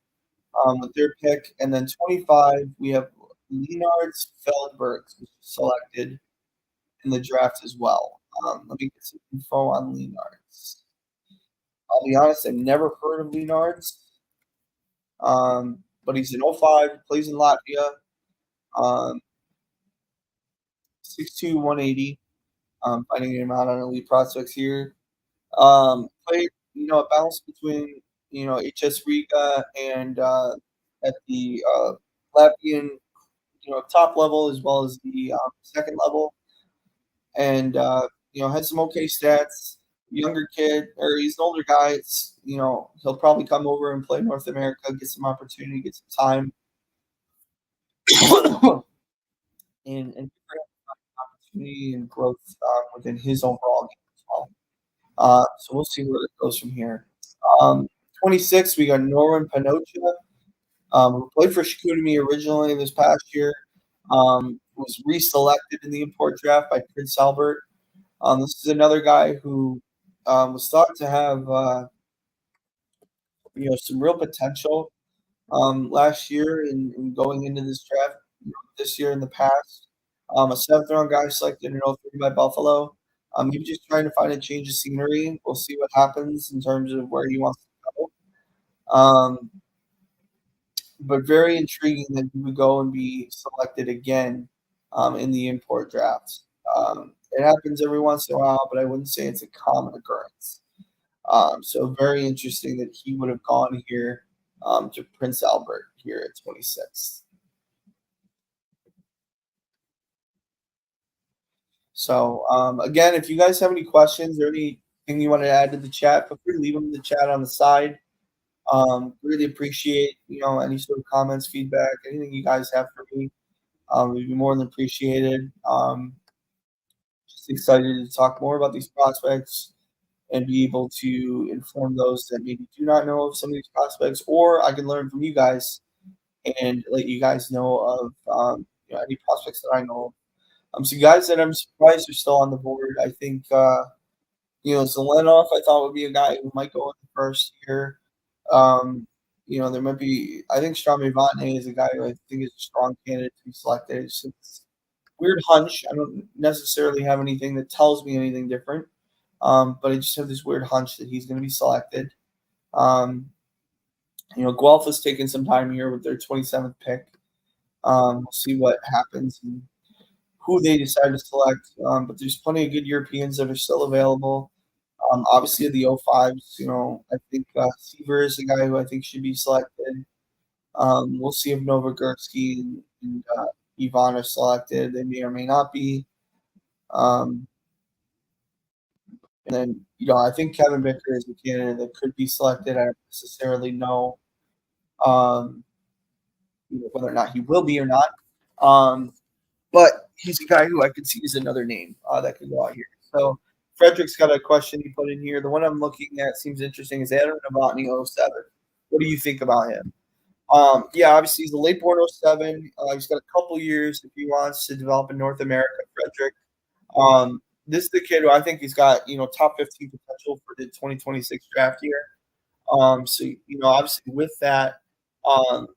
Speaker 1: with their pick, and then 25 we have Leonards Feldbergs, which was selected in the draft as well. Let me get some info on Leonards. I'll be honest, I've never heard of Leonards, but he's an '05, plays in Latvia, um, 6'2", 180. Finding him out on Elite Prospects here. Played, a balance between, HS Riga and at the Latvian, top level as well as the second level, and had some okay stats. Younger kid, or he's an older guy. It's he'll probably come over and play North America, get some opportunity, get some time, and opportunity and growth within his overall game as well. So we'll see where it goes from here. Um, 26, we got Norman Panocha, who played for Chicoutimi originally this past year. Was reselected in the import draft by Prince Albert. This is another guy who was thought to have some real potential last year in going into this draft. This year in the past, a 7th round guy selected in '03 by Buffalo. He was just trying to find a change of scenery. We'll see what happens in terms of where he wants to go. But very intriguing that he would go and be selected again in the import draft. It happens every once in a while, but I wouldn't say it's a common occurrence. So very interesting that he would have gone here to Prince Albert here at 26. So again, if you guys have any questions or anything you want to add to the chat, feel free to leave them in the chat on the side. Really appreciate any sort of comments, feedback, anything you guys have for me. Would be more than appreciated. Just excited to talk more about these prospects and be able to inform those that maybe do not know of some of these prospects, or I can learn from you guys and let you guys know of any prospects that I know of. So guys that I'm surprised are still on the board. I think Zelenov I thought would be a guy who might go in the first year. There might be. I think Strame Vatne is a guy who I think is a strong candidate to be selected. It's weird hunch. I don't necessarily have anything that tells me anything different, But I just have this weird hunch that he's going to be selected. Um, Guelph has taken some time here with their 27th pick. We'll see what happens and who they decide to select. But there's plenty of good Europeans that are still available. Obviously, the O5s, I think Seaver is a guy who I think should be selected. We'll see if Novogorski and Ivan are selected. They may or may not be. Um, and then, I think Kevin Bicker is a candidate that could be selected. I don't necessarily know, um, whether or not he will be or not. Um, but he's a guy who I could see as another name that could go out here. So Frederick's got a question he put in here. The one I'm looking at seems interesting is Adam Novotny 07. What do you think about him? Yeah, obviously he's a late born '07. He's got a couple years if he wants to develop in North America, Frederick. This is the kid who I think he's got, top 15 potential for the 2026 draft year. So, obviously with that, um,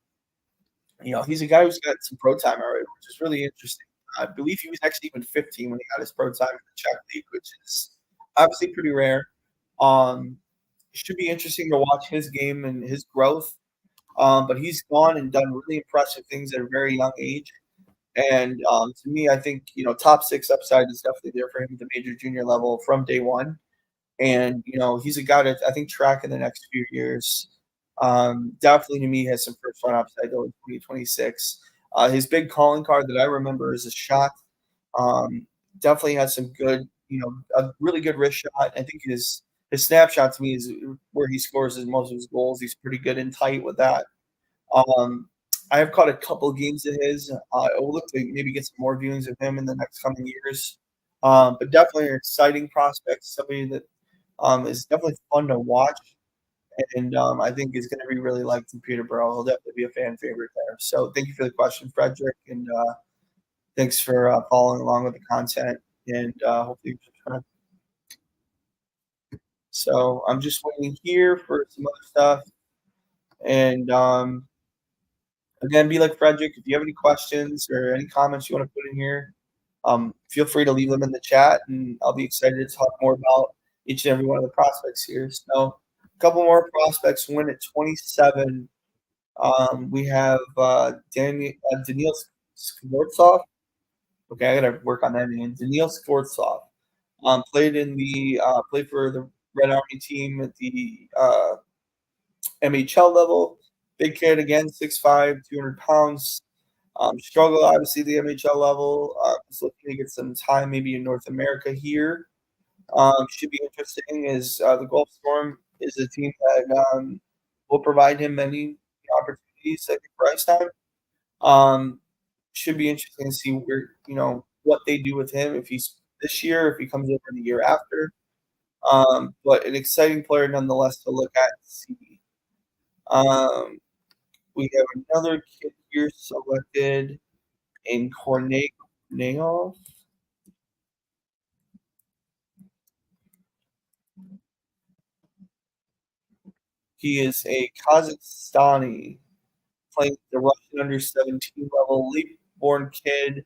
Speaker 1: he's a guy who's got some pro time already, which is really interesting. I believe he was actually even 15 when he got his pro time in the Czech League, which is obviously pretty rare. It should be interesting to watch his game and his growth. But he's gone and done really impressive things at a very young age. And to me, I think top six upside is definitely there for him at the major junior level from day one. And he's a guy that I think track in the next few years. Definitely to me has some first round upside though in 2026. His big calling card that I remember is a shot. Um, Definitely has some good, a really good wrist shot. I think his snapshot to me is where he scores most of his goals. He's pretty good and tight with that. Um, I have caught a couple games of his. I will look to maybe get some more viewings of him in the next coming years. But definitely an exciting prospect, somebody that is definitely fun to watch, and I think is going to be really liked in Peterborough. He'll definitely be a fan favorite there. So thank you for the question, Frederick, and thanks for following along with the content. And hopefully, so I'm just waiting here for some other stuff, and again, be like Frederick. If you have any questions or any comments you want to put in here, feel free to leave them in the chat, and I'll be excited to talk more about each and every one of the prospects here. So, a couple more prospects win at 27. We have Daniil Skvortsov. Okay, I gotta work on that name. Daniil Skvortsov. Played for the Red Army team at the MHL level. Big kid again, 6'5", 200 pounds. Struggle obviously the MHL level. Just looking to get some time maybe in North America here. Should be interesting. Is the Gulf Storm is a team that will provide him many opportunities. I think for ice time. Should be interesting to see where what they do with him if he's this year, if he comes over the year after. But an exciting player nonetheless to look at and see. We have another kid here selected in Korneov. He is a Kazakhstani playing the Russian under 17 level, late born kid.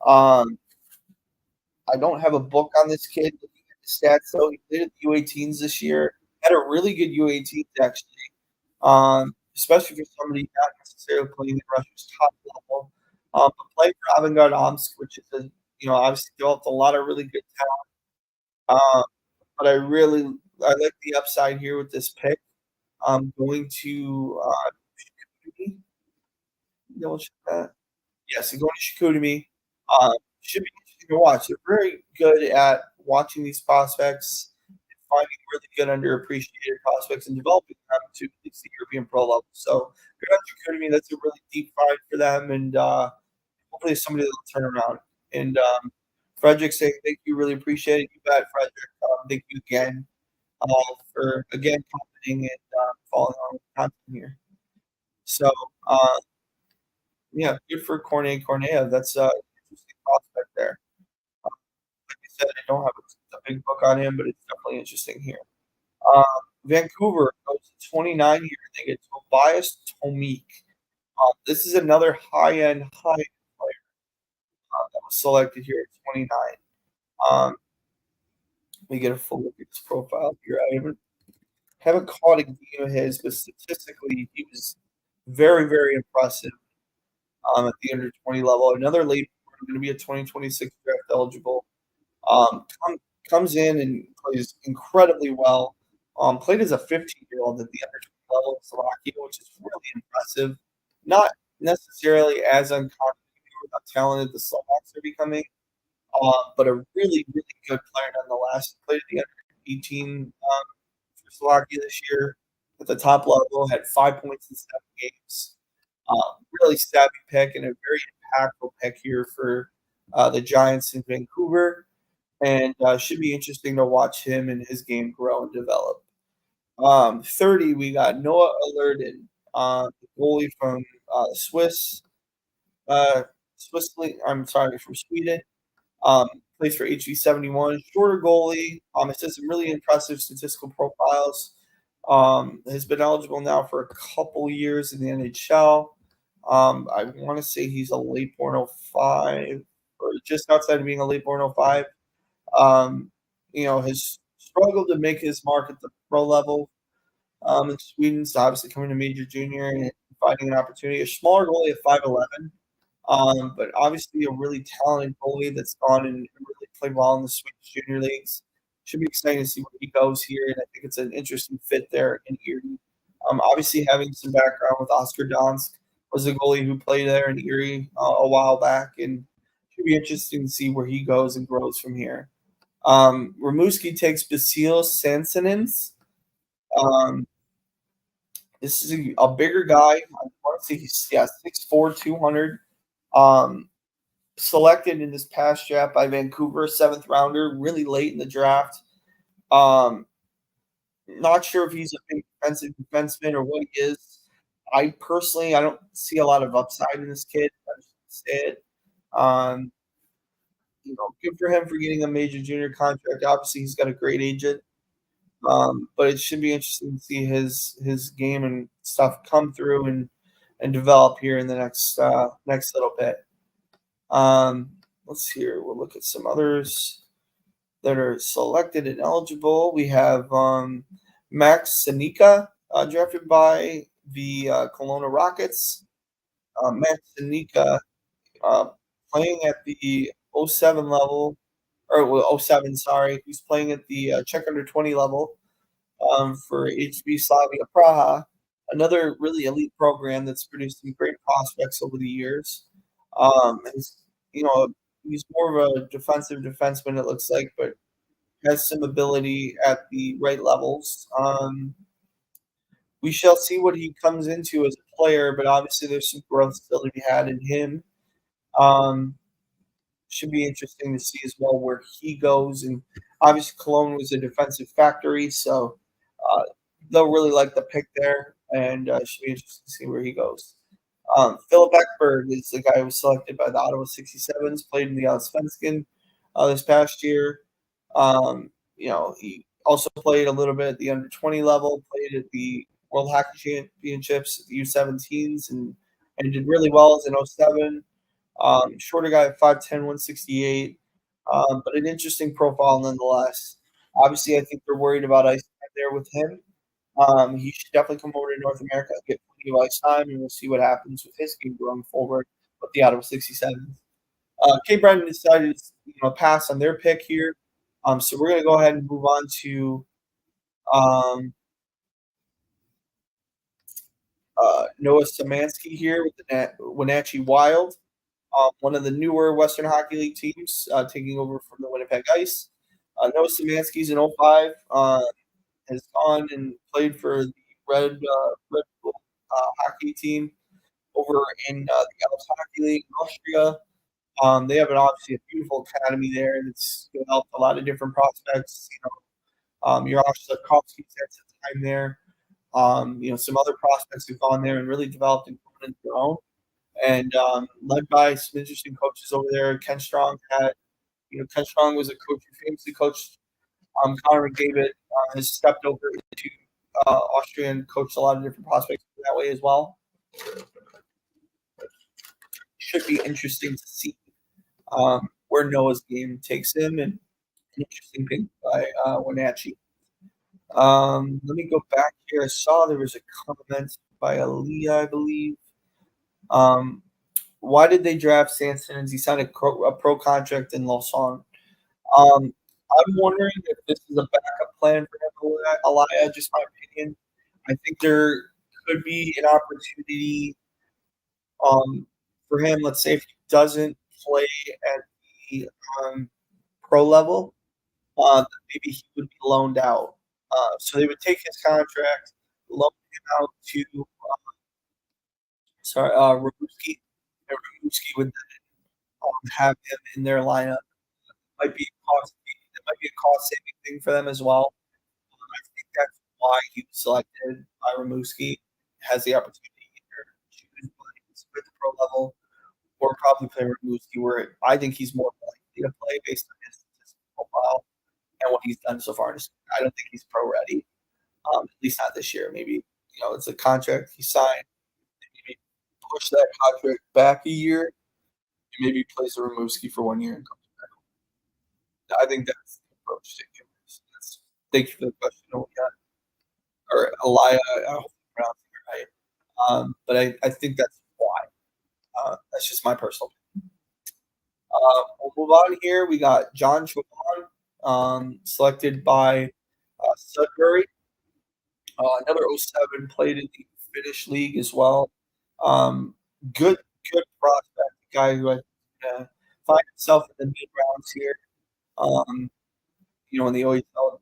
Speaker 1: Um, I don't have a book on this kid. Looking at the stats, though, he played at the U18s this year. Had a really good U18s actually, especially for somebody not necessarily playing at Russia's top level. But playing for Avangard Omsk, which is obviously developed a lot of really good talent. But I like the upside here with this pick. I'm going to double check that. Yes, I'm going to Chicoutimi. Should be interesting to watch. They're very good at watching these prospects, finding really good underappreciated prospects, and developing them to at least the European pro level. So good on Chicoutimi. That's a really deep find for them, and hopefully it's somebody that will turn around. And Frederick saying thank you, really appreciate it. You bet, Frederick. Thank you again for again commenting and following on with the content here. So yeah, good for Cornea. That's an interesting prospect there. Like I said, I don't have a big book on him, but it's definitely interesting here. Um, Vancouver goes to 29 here. They get Tobias Tomik. This is another high-end player that was selected here at 29. Um, Let me get a full look at his profile here. I haven't caught a game of his, but statistically, he was very, very impressive at the under 20 level. Another late, going to be a 2026 draft eligible. Um, com- Comes in and plays incredibly well. Played as a 15-year-old at the under 20 level in Slovakia, which is really impressive. Not necessarily as uncommon with how talented the Slovaks are becoming, but a really, really good player nonetheless. Played at the under 18 for Slovakia this year at the top level, had 5 points in 7 games. Really savvy pick and a very impactful pick here for the Giants in Vancouver, and should be interesting to watch him and his game grow and develop. 30, we got Noah Alerden, the goalie from Swiss, uh, I'm sorry, from Sweden. Um, Plays for HV71, shorter goalie. Has had some really impressive statistical profiles. Has been eligible now for a couple years in the NHL. I want to say he's a late born '05 or just outside of being a late born '05. Um, has struggled to make his mark at the pro level in Sweden. So obviously coming to major junior and finding an opportunity. A smaller goalie at 5'11", but obviously a really talented goalie that's gone and really played well in the Swedish junior leagues. Should be exciting to see where he goes here, and I think it's an interesting fit there in Erie. Obviously, having some background with Oscar Donsk, was a goalie who played there in Erie a while back, and should be interesting to see where he goes and grows from here. Rimouski takes Basile Sansanins. Um, this is a bigger guy. I want to say he's 6'4", 200. Um, Selected in this past draft by Vancouver, seventh rounder, really late in the draft. Um, Not sure if he's a big defensive defenseman or what he is. I don't see a lot of upside in this kid. I just say it. Um, Good for him for getting a major junior contract. Obviously, he's got a great agent. But it should be interesting to see his game and stuff come through and develop here in the next little bit. Let's see here. We'll look at some others that are selected and eligible. We have Max Senica, drafted by the Kelowna Rockets. Max Senica uh, playing at the '07 level, or well, '07, sorry. He's playing at the Czech under 20 level for HB Slavia Praha, another really elite program that's produced some great prospects over the years. He's, you know, he's more of a defensive defenseman, it looks like, but has some ability at the right levels. We shall see what he comes into as a player, but obviously there's some growth still to be had in him. Um, should be interesting to see as well where he goes. And obviously, Cologne was a defensive factory, so uh, they'll really like the pick there, and should be interesting to see where he goes. Philip Ekberg is the guy who was selected by the Ottawa 67s, played in the Allsvenskan this past year. He also played a little bit at the under 20 level, played at the World Hockey Championships at the U17s, and did really well as an '07. Shorter guy at 5'10", 168, but an interesting profile nonetheless. Obviously, I think they're worried about ice time there with him. He should definitely come over to North America, get plenty of ice time, and we'll see what happens with his game going forward with the Ottawa 67s. Cape Breton decided to pass on their pick here. So we're going to go ahead and move on to um, Noah Szymanski here with the Wenatchee Wild, one of the newer Western Hockey League teams taking over from the Winnipeg Ice. Noah Szymanski's an '05, has gone and played for the Red Bull hockey team over in the Alps Hockey League in Austria. They have obviously a beautiful academy there that's developed a lot of different prospects. Yarosh Slavkovsky's had some time there. Some other prospects have gone there and really developed and grown into their own. And led by some interesting coaches over there. Ken Strong Ken Strong was a coach who famously coached Connor McDavid. Has stepped over into Austria and coached a lot of different prospects that way as well. Should be interesting to see where Noah's game takes him and An interesting pick by Wenatchee. Let me go back here. I saw there was a comment by Aaliyah, I believe. Um, why did they draft Sanson as he signed a pro contract in Lausanne? Um, I'm wondering if this is a backup plan for him, Alaya, just my opinion. I think there could be an opportunity for him. Let's say if he doesn't play at the pro level, maybe he would be loaned out. So they would take his contract, loan him out to Rabuski, and Rabuski would have him in their lineup. It might be a cost saving thing for them as well. I think that's why he was selected by Ramuski. Has the opportunity to either choose plays with the pro level or probably play Ramuski, where I think he's more likely to play based on his statistical profile and what he's done so far. I don't think he's pro ready, at least not this year. Maybe it's a contract he signed. Maybe push that contract back a year, and maybe plays the Ramuski for 1 year and comes back. I think that's the approach taken. Thank you for the question, or Elia. I hope I'm pronouncing it right. But I think that's why. That's just my personal opinion. We'll move on here. We got John Chauhan, selected by Sudbury. Another '07, played in the Finnish league as well. Um, good, good prospect. Guy who I find himself in the mid rounds here. Um, in the OHL,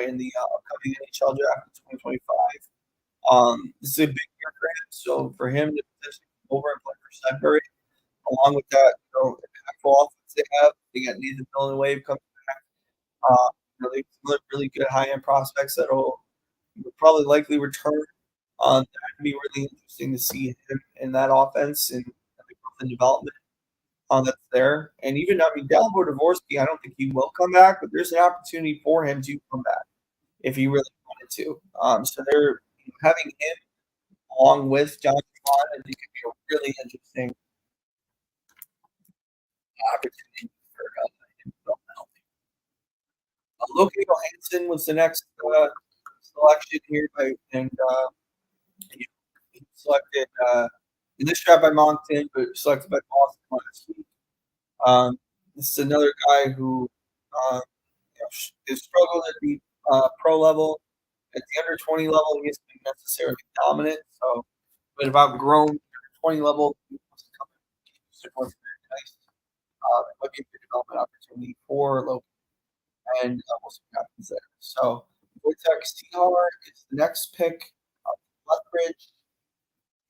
Speaker 1: in the upcoming NHL draft in 2025. This is a big year for him. So for him to potentially come over and play for Sudbury, along with that, impactful offense they got Nathan Villeneuve coming back. Some really good high end prospects that will probably likely return. That'd be really interesting to see him in that offense and the growth and development that's there. And even, Dalibor Dvorsky, I don't think he will come back, but there's an opportunity for him to come back if he really wanted to. So they're having him along with John Swan, I think could be a really interesting opportunity for him developmentally. Loki Johansson was the next selection here, and he selected in this draft by Moncton, but selected by Boston last week. This is another guy who has struggled at the pro level. At the under 20 level, he hasn't been necessarily dominant. So, but if I've grown under 20 level, he wants to come in. Very nice. It might be a good development opportunity for Loki, and we'll see what happens there. So, Wojtek Stihar is the next pick. Lethbridge.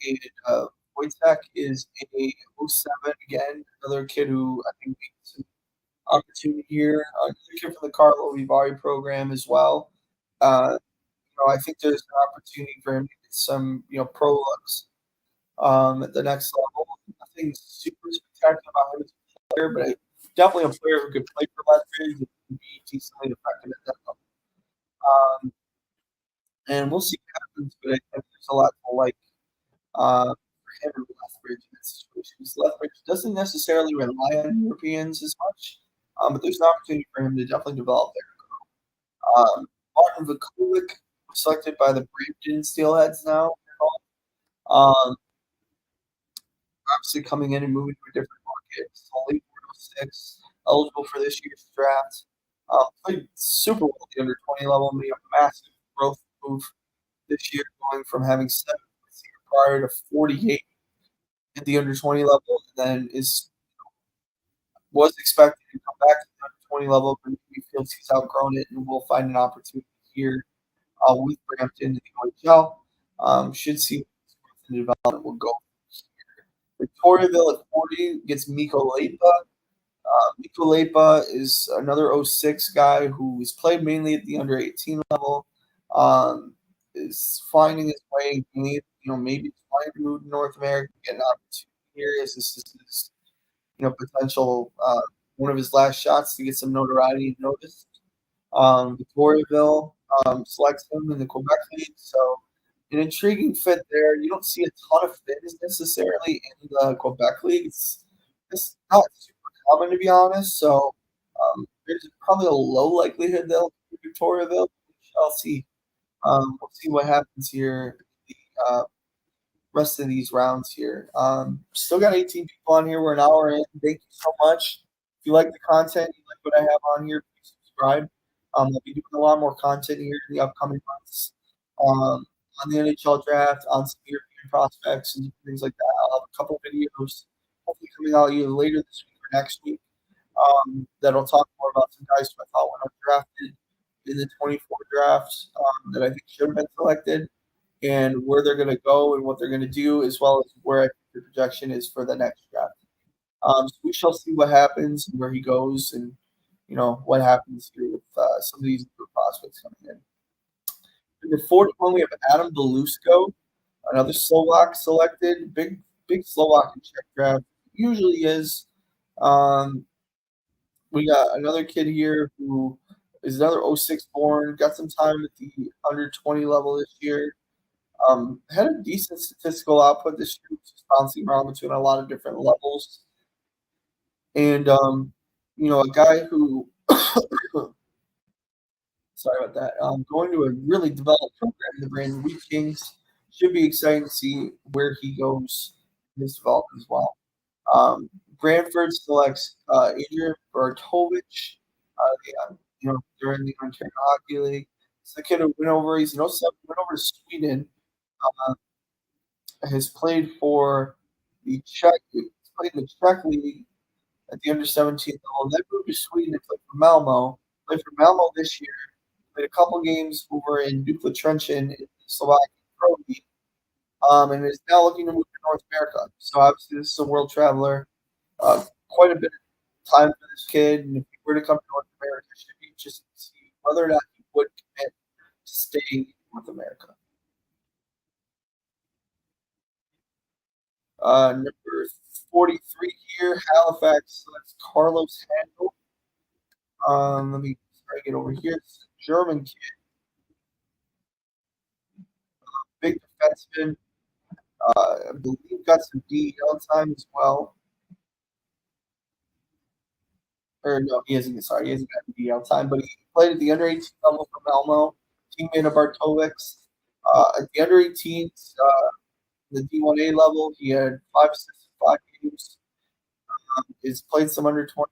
Speaker 1: And Wojtek is a '07 again, another kid who I think needs some opportunity here. Another kid from the Carlo Vivari program as well. I think there's an opportunity for him to get some, pro looks at the next level. Nothing super spectacular about him as a player, but definitely a player who could play for Lethbridge and be decently effective at that level. And we'll see what happens, but I think there's a lot to like for him and Lethbridge in that situation. Because Lethbridge doesn't necessarily rely on Europeans as much, but there's an opportunity for him to definitely develop there. Martin Vikulik, selected by the Brampton Steelheads now. Obviously coming in and moving to a different market. Only 406, eligible for this year's draft. Played super well at the under 20 level, made a massive growth move this year, going from having 7 prior to 48 at the under 20 level, and then was expected to come back to the under 20 level, but he feels he's outgrown it, and we'll find an opportunity here with Brampton in the OHL. Should see the development will go here. Victoriaville at 40 gets Mikko Leipa. Mikko Leipa is another '06 guy who has played mainly at the under 18 level. Is finding his way, maybe trying to move to North America, get an opportunity here. This is potential one of his last shots to get some notoriety and notice. Victoriaville selects him in the Quebec League, so an intriguing fit there. You don't see a ton of fitness necessarily in the Quebec League. It's not super common, to be honest. So there's probably a low likelihood they'll do Victoriaville. We shall see. We'll see what happens here the rest of these rounds here. Still got 18 people on here. We're an hour in. Thank you so much. If you like the content, you like what I have on here, please subscribe. I'll be doing a lot more content here in the upcoming months on the NHL draft, on some European prospects, and things like that. I'll have a couple videos hopefully coming out either later this week or next week that'll talk more about some guys who I thought went undrafted in the 24 drafts that I think should have been selected and where they're going to go and what they're going to do, as well as where I think the projection is for the next draft. So we shall see what happens and where he goes, and what happens here with some of these new prospects coming in. Number 41, we have Adam Belusko, another Slovak selected. Big Slovak in Czech draft. Usually is. We got another kid here who is another '06 born. Got some time at the under 20 level this year. Had a decent statistical output this year, just bouncing around between a lot of different levels. And a guy who sorry about that. Going to a really developed program, the Brandon Wheat Kings. Should be exciting to see where he goes in his development as well. Brantford selects Adrian Bartovich. During the Ontario Hockey League. It's the kid who went over. He's went over to Sweden. Has played for the Czech. He's played in the Czech League at the under 17 level. Then moved to Sweden and played for Malmo. Played for Malmo this year. Played a couple games over in Dukla Trenčín in the Slovakian Pro League. And is now looking to move to North America. So obviously this is a world traveler. Quite a bit of time for this kid, and if he were to come to North America, it should be just to see whether or not he would commit to staying in North America. Number 43 here, Halifax selects Carlos Handel. Let me try to get over here. It's a German kid, big defenseman. I believe got some DEL time as well. Or no, he hasn't. Sorry, he hasn't got DEL time, but he played at the under 18 level for Malmo, teammate of Bartovics. At the under 18s, the D1A level, he had 5 assists in 5 games. He's played some under 20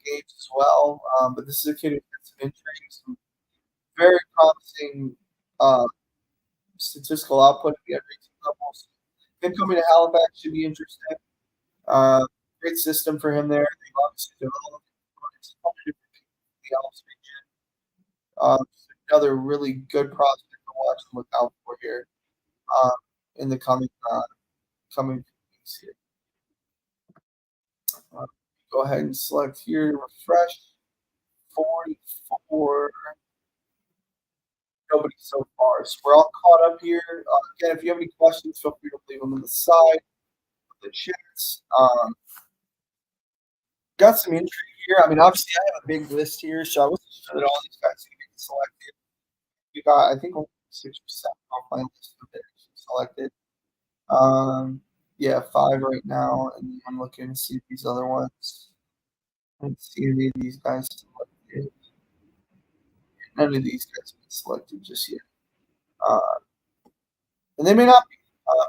Speaker 1: games as well. But this is a kid who had some injuries, some very promising statistical output at the under 18 levels. Him coming to Halifax should be interesting. Great system for him there. They've obviously developed in the Alps region. Another really good prospect to watch and look out for here in the coming weeks here. Go ahead and select here to refresh. 44. Nobody so far. So we're all caught up here. Again, if you have any questions, feel free to leave them on the side of the chats. Got some intrigue here. I mean, obviously, I have a big list here, so I wasn't sure that all these guys are getting selected. We got, I think, only 6% off my list of that selected. Yeah, 5 right now, and I'm looking to see if these other ones. Let's see any of these guys selected. None of these guys have been selected just yet. And they may not be.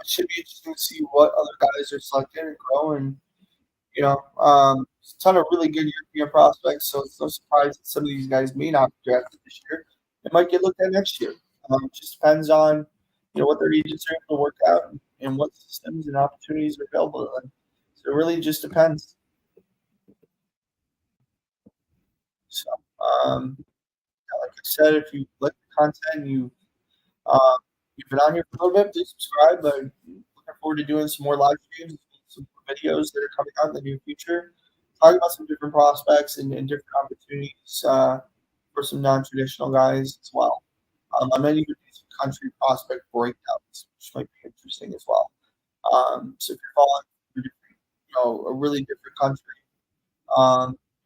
Speaker 1: It should be interesting to see what other guys are selected and grow. And, a ton of really good European prospects. So it's no surprise that some of these guys may not be drafted this year. They might get looked at next year. It just depends on, what their agents are able to work out and what systems and opportunities are available to them. So it really just depends. So, like I said, if you like the content, you've been on here for a little bit, please subscribe. But looking forward to doing some more live streams, some videos that are coming out in the near future, talking about some different prospects and different opportunities for some non-traditional guys as well. I might even do some country prospect breakdowns, which might be interesting as well. So if you're following, a really different country,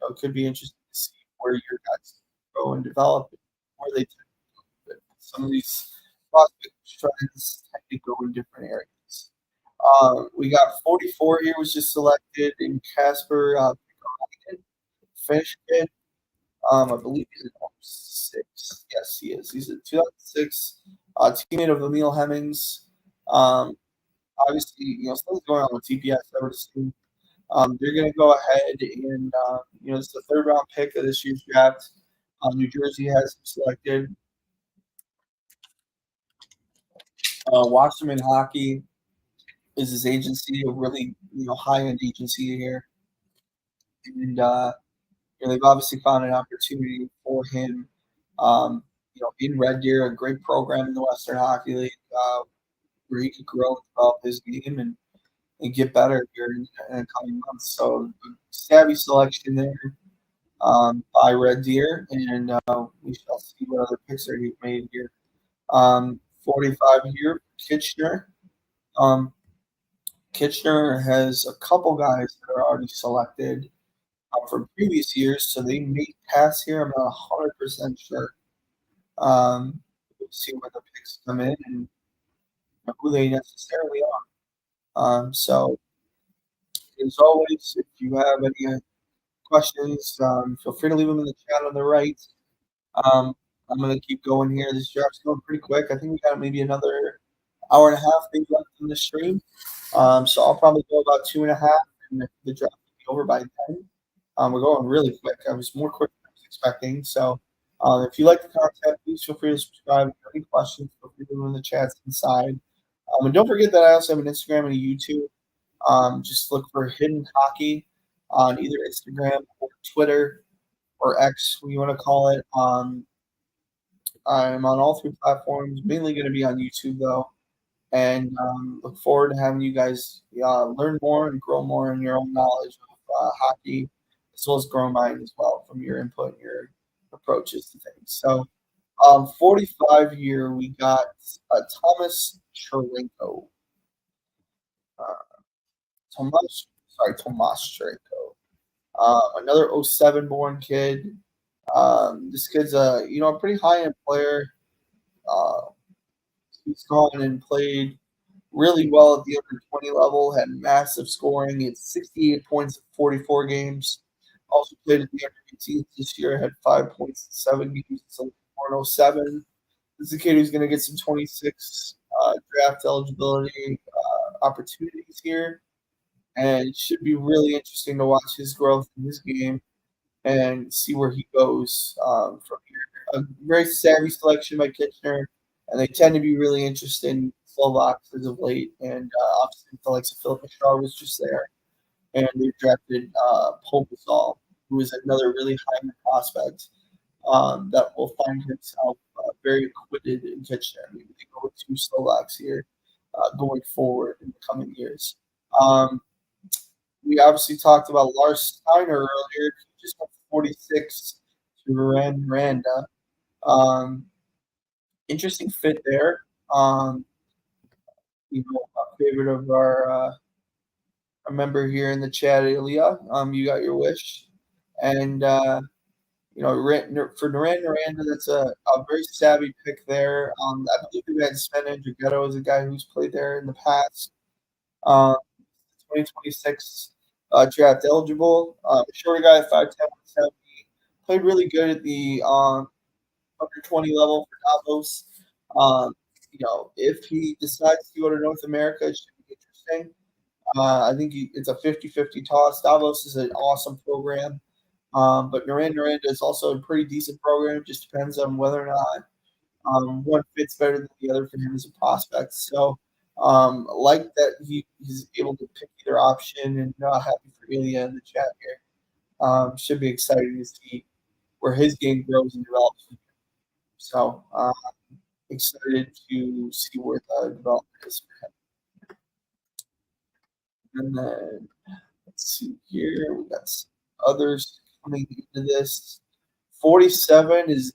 Speaker 1: it could be interesting to see where your guys go and develop, where they tend to go. Some of these prospect trends tend to go in different areas. We got 44 here was just selected in Casper Finnish kid. I believe he's in 06. Yes, he is. He's a 2006 teammate of Emil Hemmings. Um, Obviously, something's going on with TPS. I would assume they're going to go ahead and this is the third round pick of this year's draft. New Jersey has him selected. Wasserman Hockey is his agency, a really high end agency here, and they've obviously found an opportunity for him. In Red Deer, a great program in the Western Hockey League, where he could grow and develop his game and get better here in the coming months. So, savvy selection there by Red Deer, and we shall see what other picks are made here. 45 here, Kitchener. Um, Kitchener has a couple guys that are already selected from previous years, so they may pass here. I'm not 100% sure. We'll see where the picks come in and who they necessarily are. So, as always, if you have any questions, feel free to leave them in the chat on the right. I'm going to keep going here. This draft's going pretty quick. I think we got maybe another hour and a half maybe left in the stream. So I'll probably go about 2.5, and the draft will be over by then. We're going really quick. I was more quick than I was expecting. So if you like the content, please feel free to subscribe. If you have any questions, feel free to leave them in the chats inside. And don't forget that I also have an Instagram and a YouTube. Just look for Hidden Hockey on either Instagram or Twitter or X, what you want to call it. I'm on all 3 platforms, mainly going to be on YouTube, though. And look forward to having you guys learn more and grow more in your own knowledge of hockey, as well as grow mine as well from your input and your approaches to things. So, 45 year, we got Thomas Cherenko. Tomas Cherenko. Another '07 born kid. This kid's a pretty high end player. He's gone and played really well at the under 20 level. Had massive scoring. He had 68 points in 44 games. Also played at the under 18 this year. Had 5 points in 7 games. So 407. This is a kid who's going to get some 26 draft eligibility opportunities here, and it should be really interesting to watch his growth in his game and see where he goes from here. A very savvy selection by Kitchener, and they tend to be really interested in Slovaks as of late. And obviously, the likes of Philip Machar was just there, and they drafted Popasol, who is another really high prospect that will find himself very acquitted in Kitchener. Maybe they go with 2 Slovaks here going forward in the coming years. We obviously talked about Lars Steiner earlier. He just went 46 to Miranda. Interesting fit there. A favorite of our member here in the chat, Ilya. You got your wish, and for Miranda, that's a very savvy pick there. I believe we had Sven Andrighetto as a guy who's played there in the past. 2026 draft eligible. Shorter guy, 5'10", 170. Played really good at the under 20 level for Davos. If he decides to go to North America, it should be interesting. I think it's a 50-50 toss. Davos is an awesome program. But Miranda is also a pretty decent program. It just depends on whether or not one fits better than the other for him as a prospect. So, like that he's able to pick either option, and happy for Ilya in the chat here. Should be exciting to see where his game grows and develops. So, excited to see where the development is for him. And then let's see here. We got some others coming into this. 47 is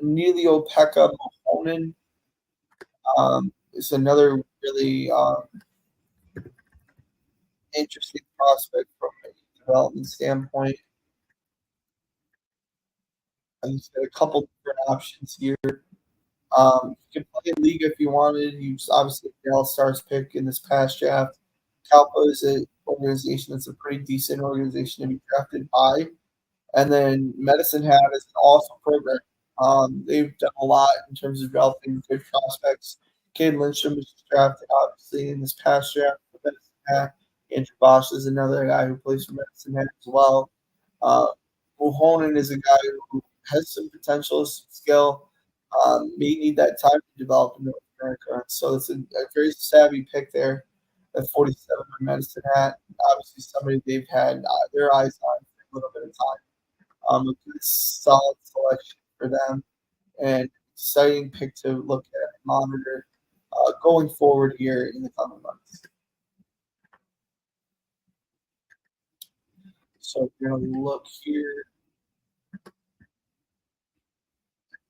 Speaker 1: Neilio-Pekka Mahonen. It's another really interesting prospect from a development standpoint. He's got a couple different options here. You can play in Liga if you wanted. He was obviously the All-Stars pick in this past draft. Kalpa is an organization that's a pretty decent organization to be drafted by. And then Medicine Hat is an awesome program. They've done a lot in terms of developing good prospects. Cade Lindstrom was just drafted, obviously, in this past draft for Medicine Hat. Andrew Bosch is another guy who plays for Medicine Hat as well. Uh, Mulhonen is a guy who has some potential, some skill. May need that time to develop in North America. So it's a very savvy pick there at 47 on Medicine Hat. Obviously, somebody they've had their eyes on for a little bit of time. A good solid selection for them and exciting pick to look at and monitor going forward here in the coming months. So we're going to look here.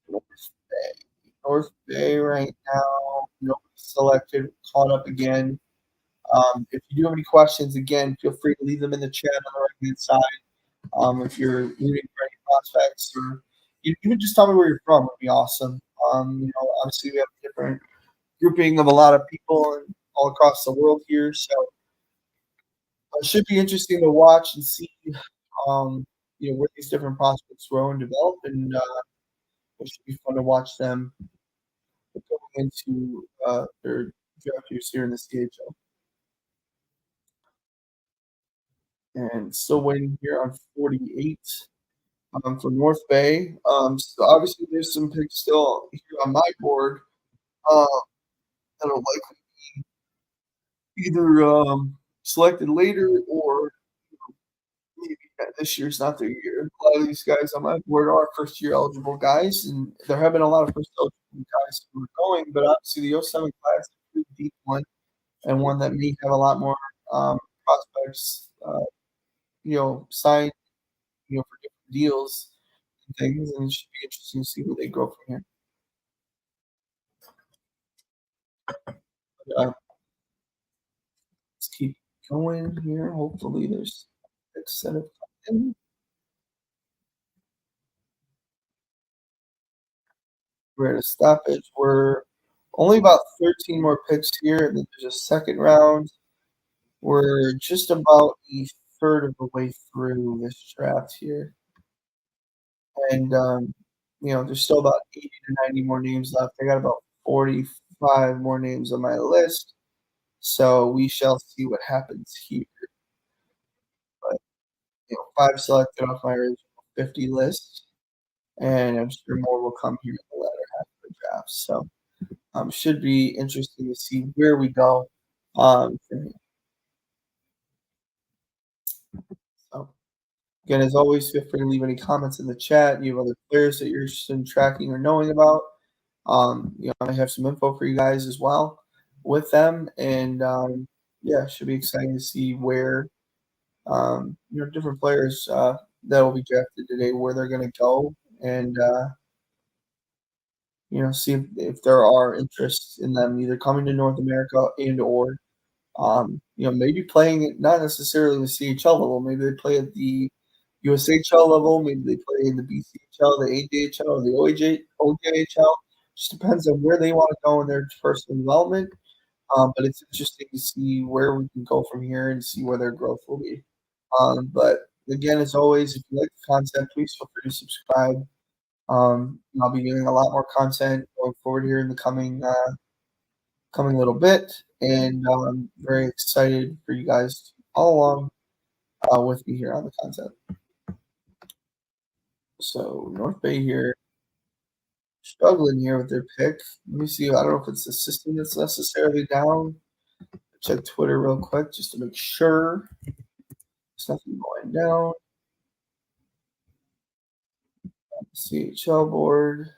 Speaker 1: North Bay. North Bay right now, nobody selected, caught up again. If you do have any questions, again, feel free to leave them in the chat on the right hand side. If you're rooting for any prospects, or even just tell me where you're from, would be awesome. Obviously we have a different grouping of a lot of people all across the world here, so it should be interesting to watch and see, um, where these different prospects grow and develop, and it should be fun to watch them going into their draft years here in the CHL. And still waiting here on 48 for North Bay. So obviously there's some picks still here on my board uh, that'll likely either selected later or maybe this year's not their year. A lot of these guys on my board are first year eligible guys, and there have been a lot of first eligible guys who are going, but obviously the '07 class is a pretty deep one and one that may have a lot more prospects, signed, for different deals and things, and it should be interesting to see where they go from here. Let's keep going here. Hopefully, there's a set of in. We're at a stoppage. We're only about 13 more picks here, and then there's a second round. We're just about a third of the way through this draft here, and there's still about 80 to 90 more names left. I got about 45 more names on my list, so we shall see what happens here. But five selected off my original 50 list, and I'm sure more will come here in the latter half of the draft. So should be interesting to see where we go from here. So again, as always, feel free to leave any comments in the chat. You have other players that you're interested in tracking or knowing about. I have some info for you guys as well with them, and yeah, should be exciting to see where different players that will be drafted today, where they're going to go, and see if there are interests in them either coming to North America and or maybe playing it not necessarily in the CHL level. Maybe they play at the USHL level. Maybe they play in the BCHL, the AJHL, or the OJHL. Just depends on where they want to go in their personal development. But it's interesting to see where we can go from here and see where their growth will be. But again, as always, if you like the content, please feel free to subscribe. I'll be doing a lot more content going forward here in the coming little bit, and I'm very excited for you guys to follow along with me here on the content. So North Bay here, struggling here with their pick. Let me see. I don't know if it's the system that's necessarily down. Check Twitter real quick just to make sure there's nothing going down. CHL board.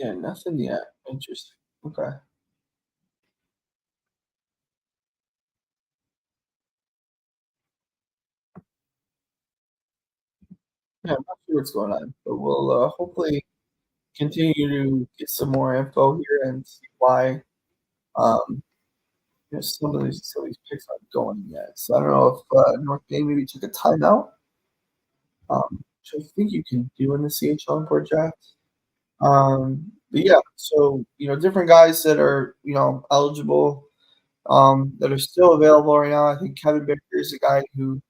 Speaker 1: Yeah, nothing yet. Interesting. Okay. Yeah, I'm not sure what's going on, but we'll hopefully continue to get some more info here and see why um, some of these picks aren't going yet. So I don't know if North Bay maybe took a timeout, which I think you can do in the CHL Import Draft. But yeah, so different guys that are eligible, that are still available right now. I think Kevin Baker is a guy who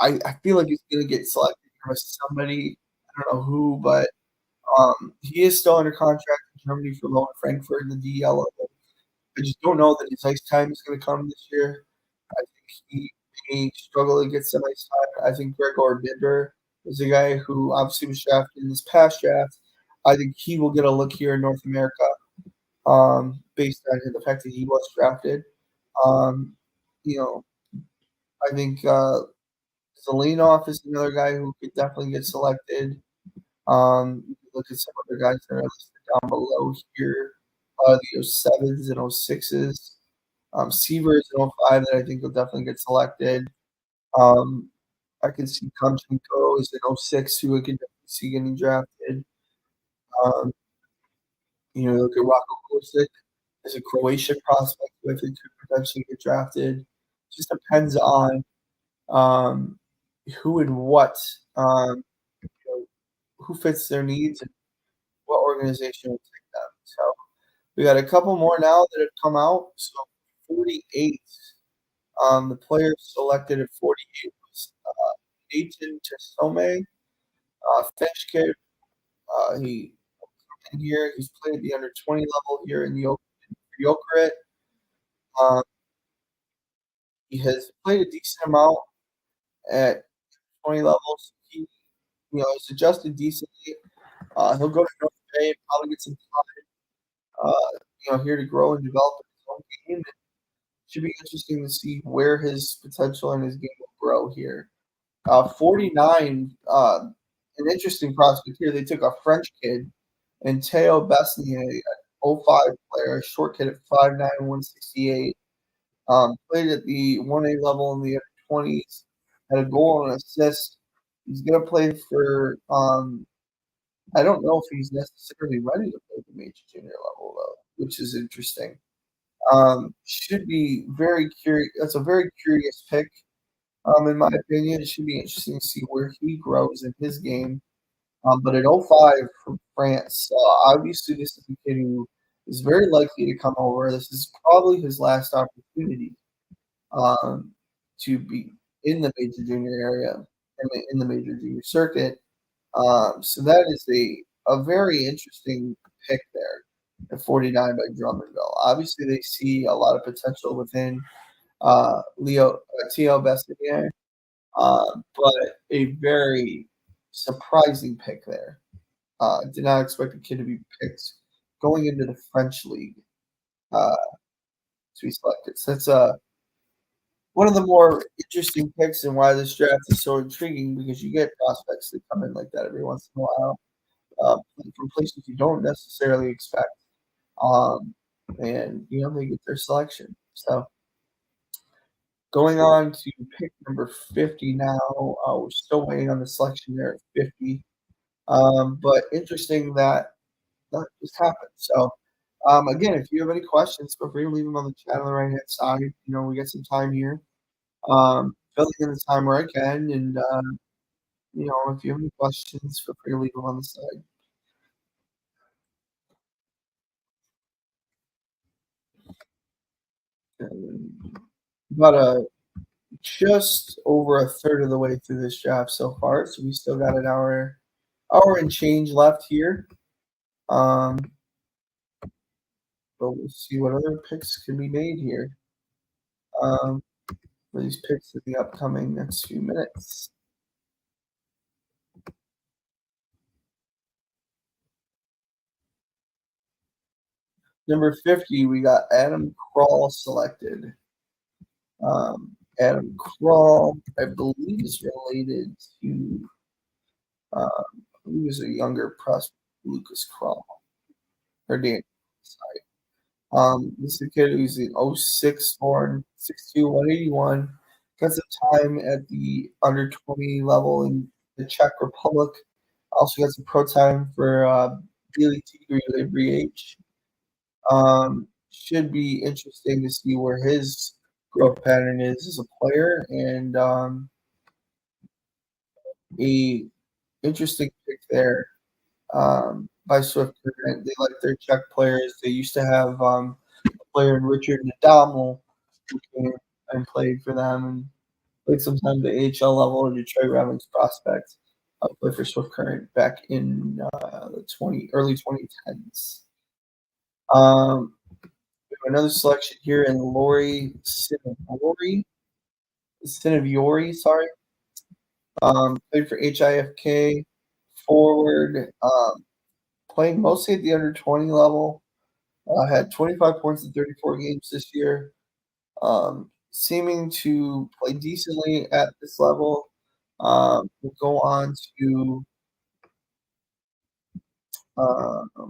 Speaker 1: I feel like he's going to get selected by somebody. I don't know who, but he is still under contract in Germany for Lower Frankfurt in the DEL level. I just don't know that his ice time is going to come this year. I think he may struggle to get some ice time. I think Gregor Bibber is a guy who obviously was drafted in this past draft. I think he will get a look here in North America, based on the fact that he was drafted. Um, you know, I think Zelenov is another guy who could definitely get selected. You can look at some other guys that are listed down below here. The 07s and 06s. Seaver is an 05 that I think will definitely get selected. Um, I can see Kamchenko is an 06 who I can definitely see getting drafted. Um, look at Rocco Kosic as a Croatian prospect who I think could potentially get drafted. Just depends on um, who and what, um, you know, who fits their needs and what organization will take them. So we got a couple more now that have come out. So 48, the players selected at 48 was Nathan Tasome, Finnish kid. He in here. He's played at the under 20 level here in the Jokerit. Um, he has played a decent amount at 20 levels. He's adjusted decently. He'll go to North Bay and probably get some time, here to grow and develop his own game. It should be interesting to see where his potential and his game will grow here. 49, an interesting prospect here. They took a French kid, and Teo Besnier, an 05 player, a short kid at 5'9", 168. Played at the 1A level in the under 20s, had a goal and an assist. He's going to play for, I don't know if he's necessarily ready to play the major junior level, though, which is interesting. Should be very curious. That's a very curious pick, in my opinion. It should be interesting to see where he grows in his game. But at 05 from France, obviously this is a kid who is very likely to come over. This is probably his last opportunity, um, to be in the major junior area, in the major junior circuit. So that is a very interesting pick there at 49 by Drummondville. Obviously, they see a lot of potential within Theo Bessanier, but a very surprising pick there. Did not expect the kid to be picked going into the French league, uh, to be selected. So that's one of the more interesting picks and why this draft is so intriguing, because you get prospects that come in like that every once in a while, from places you don't necessarily expect, um, and they get their selection. So going on to pick number 50 now. We're still waiting on the selection there at 50, but interesting that that just happened. So again, if you have any questions, feel free to leave them on the chat on the right hand side. We got some time here. Filling in the time where I can, and if you have any questions, feel free to leave them on the side. About just over a third of the way through this draft so far, so we still got an hour and change left here. But we'll see what other picks can be made here, for these picks in the upcoming next few minutes. Number 50, we got Adam Krall selected. Adam Krall, I believe, is related to, who is a younger prospect, Lucas Krall, or Dan. Sorry. This is a kid who's an 06 born, 6'2", 181. Got some time at the under 20 level in the Czech Republic. Also got some pro time for Bílí Tigry BH. should be interesting to see where his growth pattern is as a player, and a interesting pick there by Swift Current. They like their Czech players. They used to have a player in Richard Nadamel who came and played for them and played sometime at the AHL level, a Detroit Red Wings prospect. Played for Swift Current back in the early 2010s. We have another selection here in Lori Sinaviori, sorry. Played for HIFK, forward, playing mostly at the under 20 level. Had 25 points in 34 games this year. Seeming to play decently at this level. We'll go on to,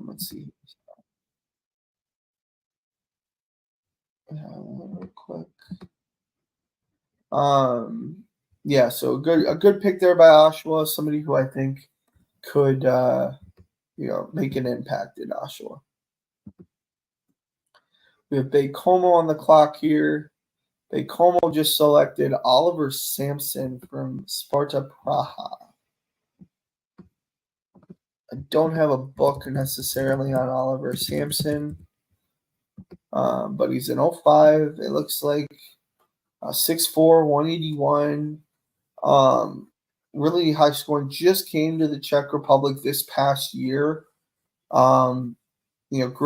Speaker 1: let's see, real quick. Yeah, so a good pick there by Oshawa, somebody who I think could make an impact in Oshawa. We have Bacomo on the clock here. Bacomo just selected Oliver Sampson from Sparta Praha. I don't have a book necessarily on Oliver Sampson, but he's an 05. It looks like 6'4", 181. Really high scoring. Just came to the Czech Republic this past year. Grew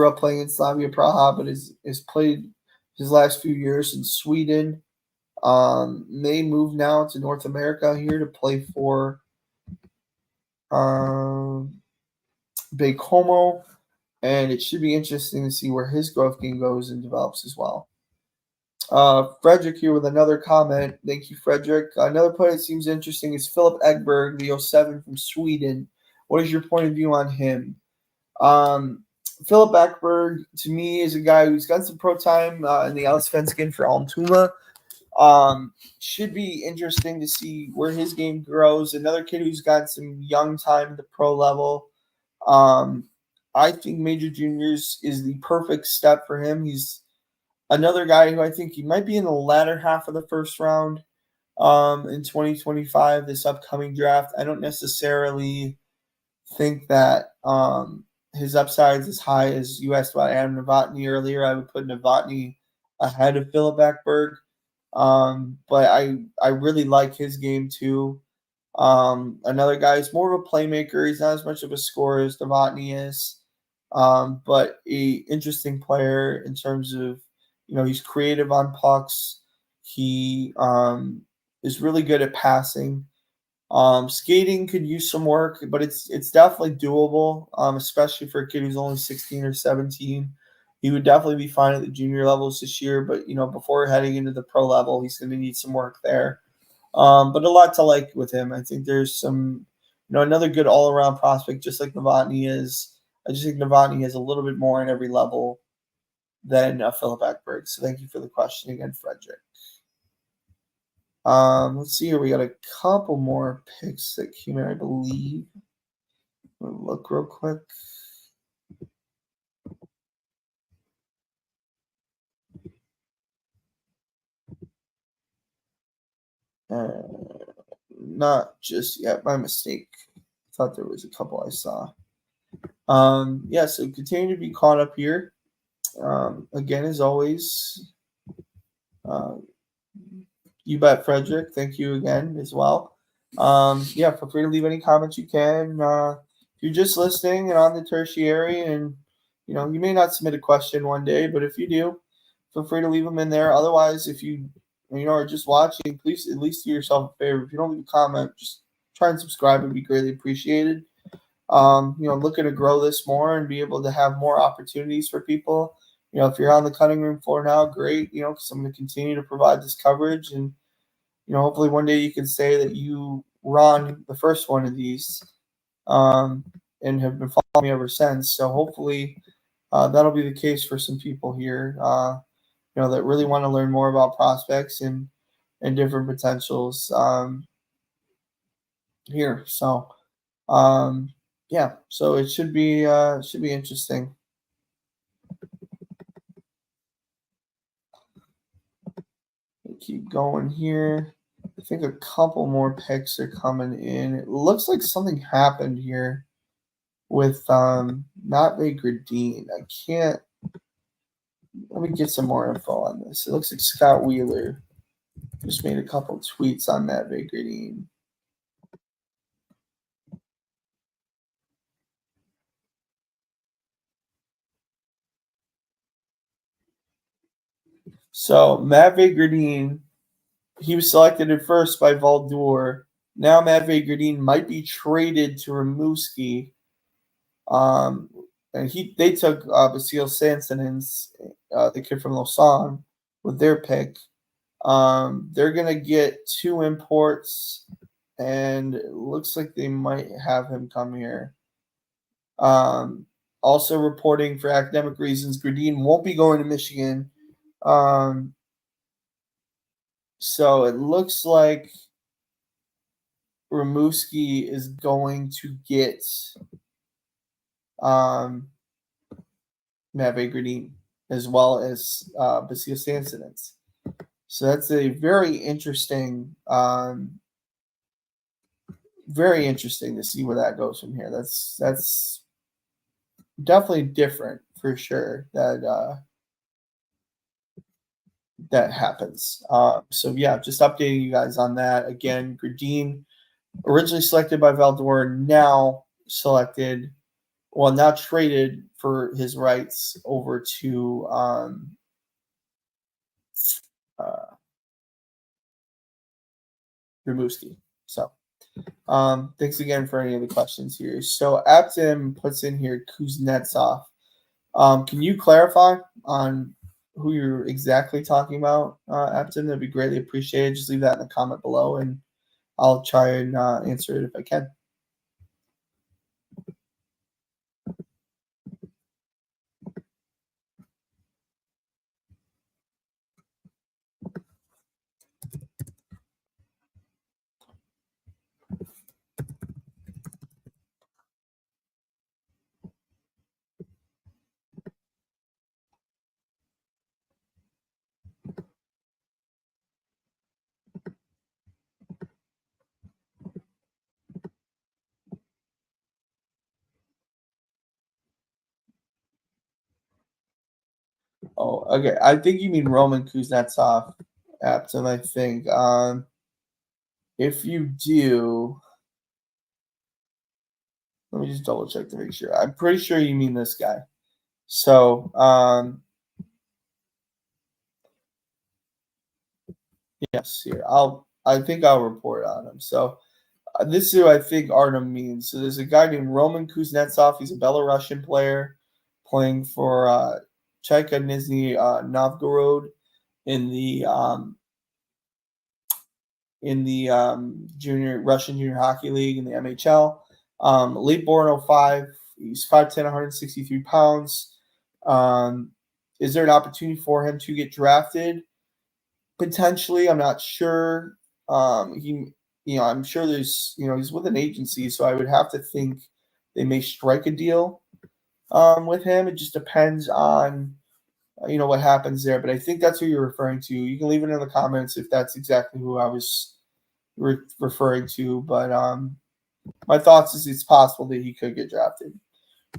Speaker 1: up playing in Slavia Praha, but has played his last few years in Sweden. May move now to North America here to play for Bacomo, and it should be interesting to see where his growth game goes and develops as well. Frederick here with another comment. Thank you, Frederick. Another player that seems interesting is Philip Egberg, the 07 from Sweden. What is your point of view on him? Philip Ekberg, to me, is a guy who's got some pro time in the Allsvenskan for Almtuna. Should be interesting to see where his game grows. Another kid who's got some young time at the pro level. I think Major Juniors is the perfect step for him. He's another guy who I think he might be in the latter half of the first round in 2025, this upcoming draft. I don't necessarily think that his upside is as high as you asked about Adam Novotny earlier. I would put Novotny ahead of Philip Ekberg. But I really like his game too. Another guy who's more of a playmaker. He's not as much of a scorer as Novotny is, but a interesting player in terms of he's creative on pucks. He is really good at passing. Skating could use some work, but it's definitely doable, especially for a kid who's only 16 or 17. He would definitely be fine at the junior levels this year, but before heading into the pro level, he's going to need some work there. But a lot to like with him. I think there's some, another good all-around prospect, just like Novotny is. I just think Novotny has a little bit more in every level than Philip Ekberg. So thank you for the question again, Frederick. Let's see here. We got a couple more picks that came in, I believe. Look real quick. Not just yet. My mistake. Thought there was a couple I saw. So continue to be caught up here. Again, as always, you bet, Frederick. Thank you again as well. Feel free to leave any comments you can. If you're just listening and on the tertiary, and you may not submit a question one day, but if you do, feel free to leave them in there. Otherwise, if you are just watching, please at least do yourself a favor. If you don't leave a comment, just try and subscribe. It'd be greatly appreciated. Looking to grow this more and be able to have more opportunities for people. If you're on the cutting room floor now, great. Because I'm going to continue to provide this coverage, and hopefully one day you can say that you were on the first one of these, and have been following me ever since. So hopefully that'll be the case for some people here. That really want to learn more about prospects and different potentials here. So, so it should be interesting. keep going here. I think a couple more picks are coming in. It looks like something happened here with Matvey Gradin. I can't. Let me get some more info on this. It looks like Scott Wheeler just made a couple tweets on Matvey Gradin. So Matvey Gradin, he was selected at first by Valdur. Now Matvey Gradin might be traded to Rimouski. And they took Basile Sansonens, the kid from Lausanne, with their pick. They're gonna get 2 imports, and it looks like they might have him come here. Also reporting for academic reasons, Gradin won't be going to Michigan. So it looks like Rimouski is going to get Matvey Gradin as well as Basile Sansonens. So that's a very interesting to see where that goes from here. That's definitely different for sure that happens. So yeah, just updating you guys on that. Again, Gradin, originally selected by Valdur, now selected, well, now traded for his rights over to Rimouski. So thanks again for any of the questions here. So Aptim puts in here Kuznetsov. Can you clarify on who you're exactly talking about, Aptim? That'd be greatly appreciated. Just leave that in the comment below, and I'll try and answer it if I can. Oh, okay. I think you mean Roman Kuznetsov, Aptim, I think. If you do, let me just double check to make sure. I'm pretty sure you mean this guy. So, yes, here. I think I'll report on him. So, this is who I think Artem means. So, there's a guy named Roman Kuznetsov. He's a Belarusian player playing for Chaika Nizhny Novgorod in the Russian Junior Hockey League in the MHL. Late born 05. He's 5'10", 163 pounds. Is there an opportunity for him to get drafted? Potentially, I'm not sure. I'm sure there's, he's with an agency, so I would have to think they may strike a deal with him. It just depends on, what happens there. But I think that's who you're referring to. You can leave it in the comments if that's exactly who I was referring to. But my thoughts is it's possible that he could get drafted.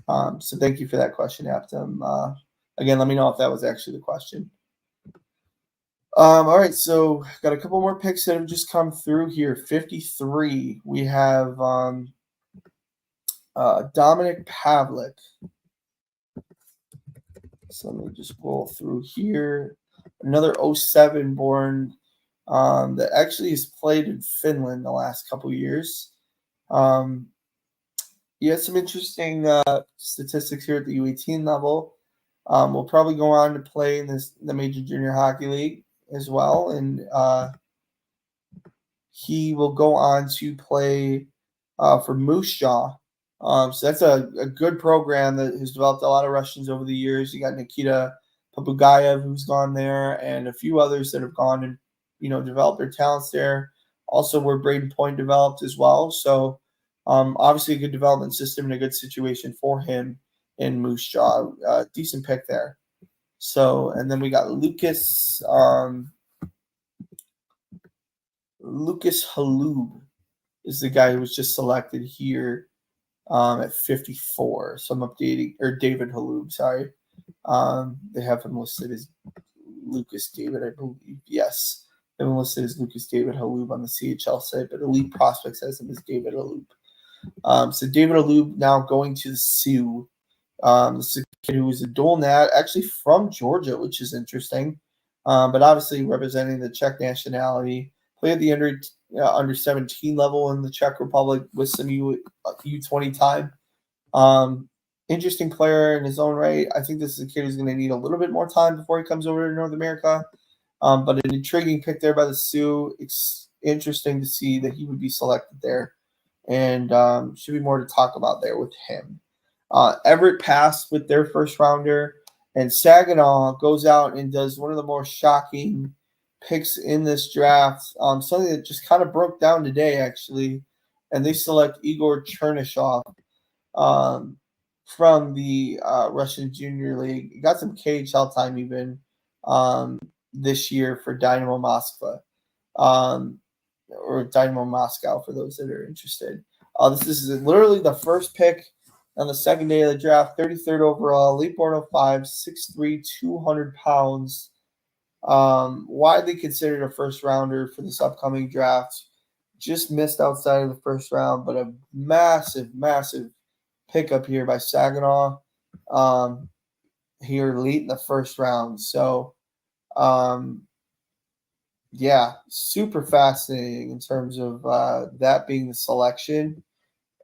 Speaker 1: So thank you for that question, Aptim. Again, let me know if that was actually the question. All right, so got a couple more picks that have just come through here. 53, we have Dominic Pavlik. So let me just roll through here. Another 07 born that actually has played in Finland the last couple years. He has some interesting statistics here at the U18 level. Will probably go on to play in the Major Junior Hockey League as well, and he will go on to play for Moose Jaw. So that's a good program that has developed a lot of Russians over the years. You got Nikita Papugayev, who's gone there, and a few others that have gone and developed their talents there. Also, where Braden Point developed as well. So obviously a good development system and a good situation for him in Moose Jaw. Decent pick there. So, and then we got Lucas Lucas Halub is the guy who was just selected here at 54. So I'm updating, or David Halub, sorry. They have him listed as Lucas David, I believe. Yes. They have him listed as Lucas David Halub on the CHL site, but Elite Prospects has him as David Halub. So David Halub now going to the Sioux. This is a kid who was a dual nat, actually from Georgia, which is interesting. But obviously representing the Czech nationality. Played the under 17 level in the Czech Republic with some U20 time. Interesting player in his own right. I think this is a kid who's going to need a little bit more time before he comes over to North America. But an intriguing pick there by the Sioux. It's interesting to see that he would be selected there. And should be more to talk about there with him. Everett passed with their first rounder. And Saginaw goes out and does one of the more shocking picks in this draft. Something that just kind of broke down today, actually. And they select Igor Chernyshov from the Russian Junior League. He got some KHL time even this year for Dynamo Moskva. Or Dynamo Moscow for those that are interested. This is literally the first pick on the second day of the draft, 33rd overall, Elite Born 05, 6'3", 200 pounds. Widely considered a first rounder for this upcoming draft. Just missed outside of the first round, but a massive, massive pickup here by Saginaw here late in the first round. So, yeah, super fascinating in terms of that being the selection.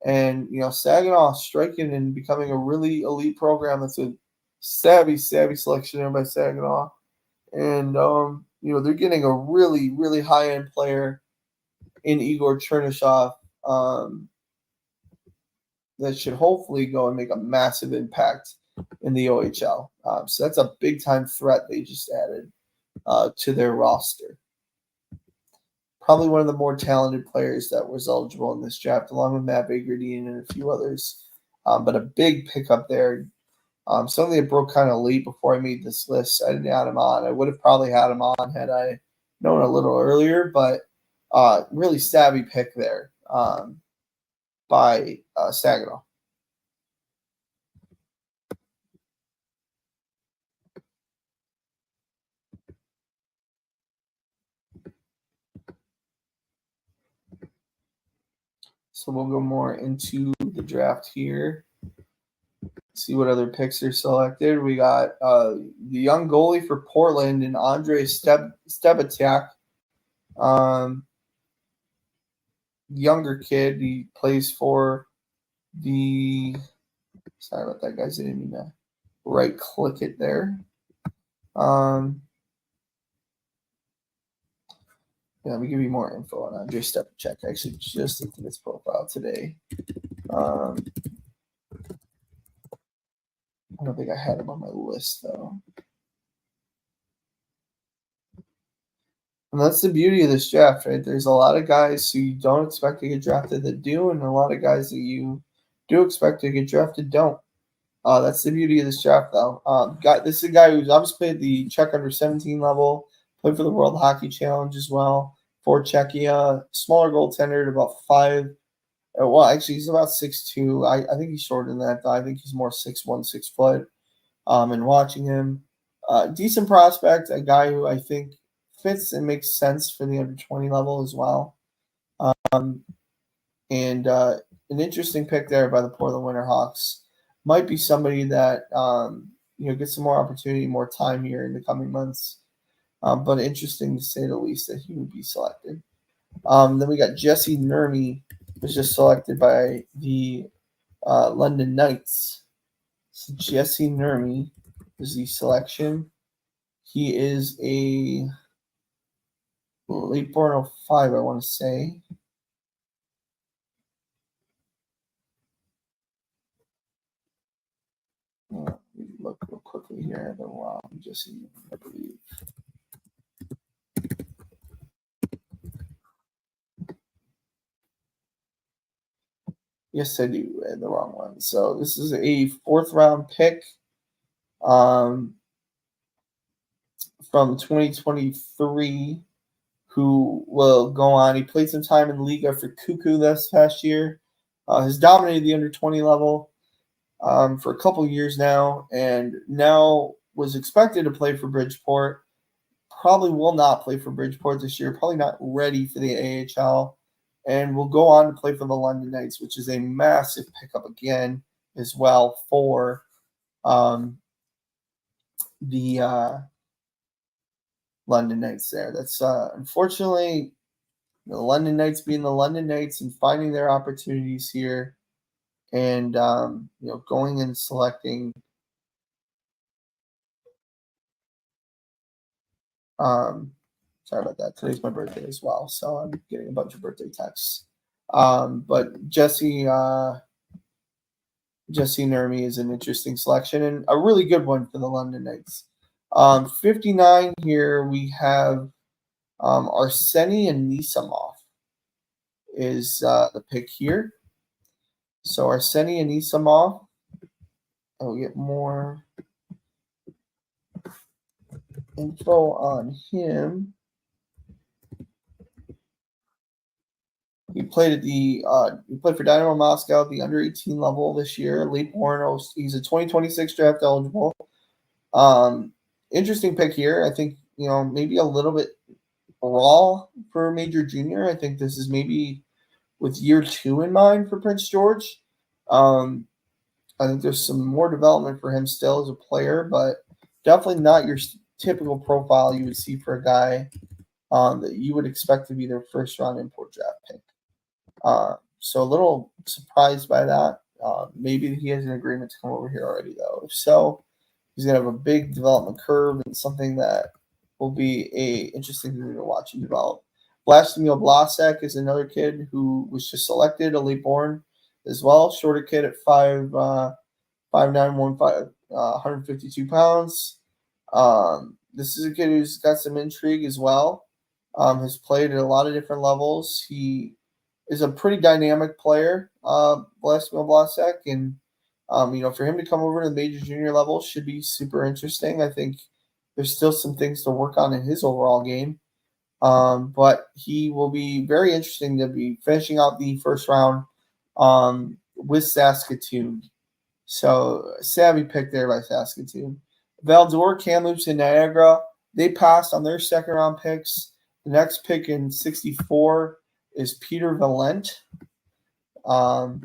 Speaker 1: And, Saginaw striking and becoming a really elite program. That's a savvy selection there by Saginaw. And, they're getting a really, really high-end player in Igor Chernyshov that should hopefully go and make a massive impact in the OHL. So that's a big-time threat they just added to their roster. Probably one of the more talented players that was eligible in this draft, along with Matt Bagardine and a few others. But a big pickup there. Something that broke kind of late before I made this list. I didn't add him on. I would have probably had him on had I known a little earlier, but really savvy pick there by Saginaw. So we'll go more into the draft here. See what other picks are selected. We got the young goalie for Portland and Andre Stebatiak. Younger kid. He plays for the. Sorry about that, guys. I didn't mean to right click it there. Yeah, let me give you more info on Andre Stepacek. I actually just looked at his profile today. I don't think I had him on my list, though. And that's the beauty of this draft, right? There's a lot of guys who you don't expect to get drafted that do, and a lot of guys that you do expect to get drafted don't. That's the beauty of this draft, though. This is a guy who's obviously played the Czech under 17 level, played for the World Hockey Challenge as well for Czechia. Smaller goaltender, about 5. Well, actually, he's about 6'2". I think he's shorter than that, though. I think he's more 6'1", 6 foot. And watching him, decent prospect, a guy who I think fits and makes sense for the under 20 level as well. And an interesting pick there by the Portland Winterhawks. Might be somebody that gets some more opportunity, more time here in the coming months. But interesting to say the least that he would be selected. Then we got Jesse Nurmi, was just selected by the London Knights. So Jesse Nurmi is the selection. He is a late born 05, I want to say. Let me look real quickly here. Jesse, I believe. Yes, I do. I had the wrong one. So this is a 4th round pick from 2023 who will go on. He played some time in Liga for Cuckoo this past year. Has dominated the under 20 level for a couple years now, and now was expected to play for Bridgeport. Probably will not play for Bridgeport this year. Probably not ready for the AHL, and will go on to play for the London Knights, which is a massive pickup again as well for the London Knights there. That's unfortunately the London Knights being the London Knights and finding their opportunities here, and going and selecting. Sorry about that. Today's my birthday as well, so I'm getting a bunch of birthday texts. But Jesse Nurmi is an interesting selection and a really good one for the London Knights. 59 here we have Arseny Anisimov is the pick here. So Arseny Anisimov, I'll get more info on him. He played at he played for Dynamo Moscow at the under 18 level this year. Late born. He's a 2026 draft eligible. Interesting pick here. I think maybe a little bit raw for major junior. I think this is maybe with year 2 in mind for Prince George. I think there's some more development for him still as a player, but definitely not your typical profile you would see for a guy that you would expect to be their first round import draft pick. So a little surprised by that. Maybe he has an agreement to come over here already, though. If so, he's going to have a big development curve and something that will be a interesting thing to watch and develop. Vlastimil Blasek is another kid who was just selected, a late born as well. Shorter kid at 5'9", 152 pounds. This is a kid who's got some intrigue as well. Has played at a lot of different levels. He is a pretty dynamic player, Vlastimil Blasek, and for him to come over to the major junior level should be super interesting. I think there's still some things to work on in his overall game, but he will be very interesting to be finishing out the first round with Saskatoon. So savvy pick there by Saskatoon. Val-d'Or, Kamloops, and Niagara, they passed on their second round picks. The next pick in 64 is Peter Valent. Let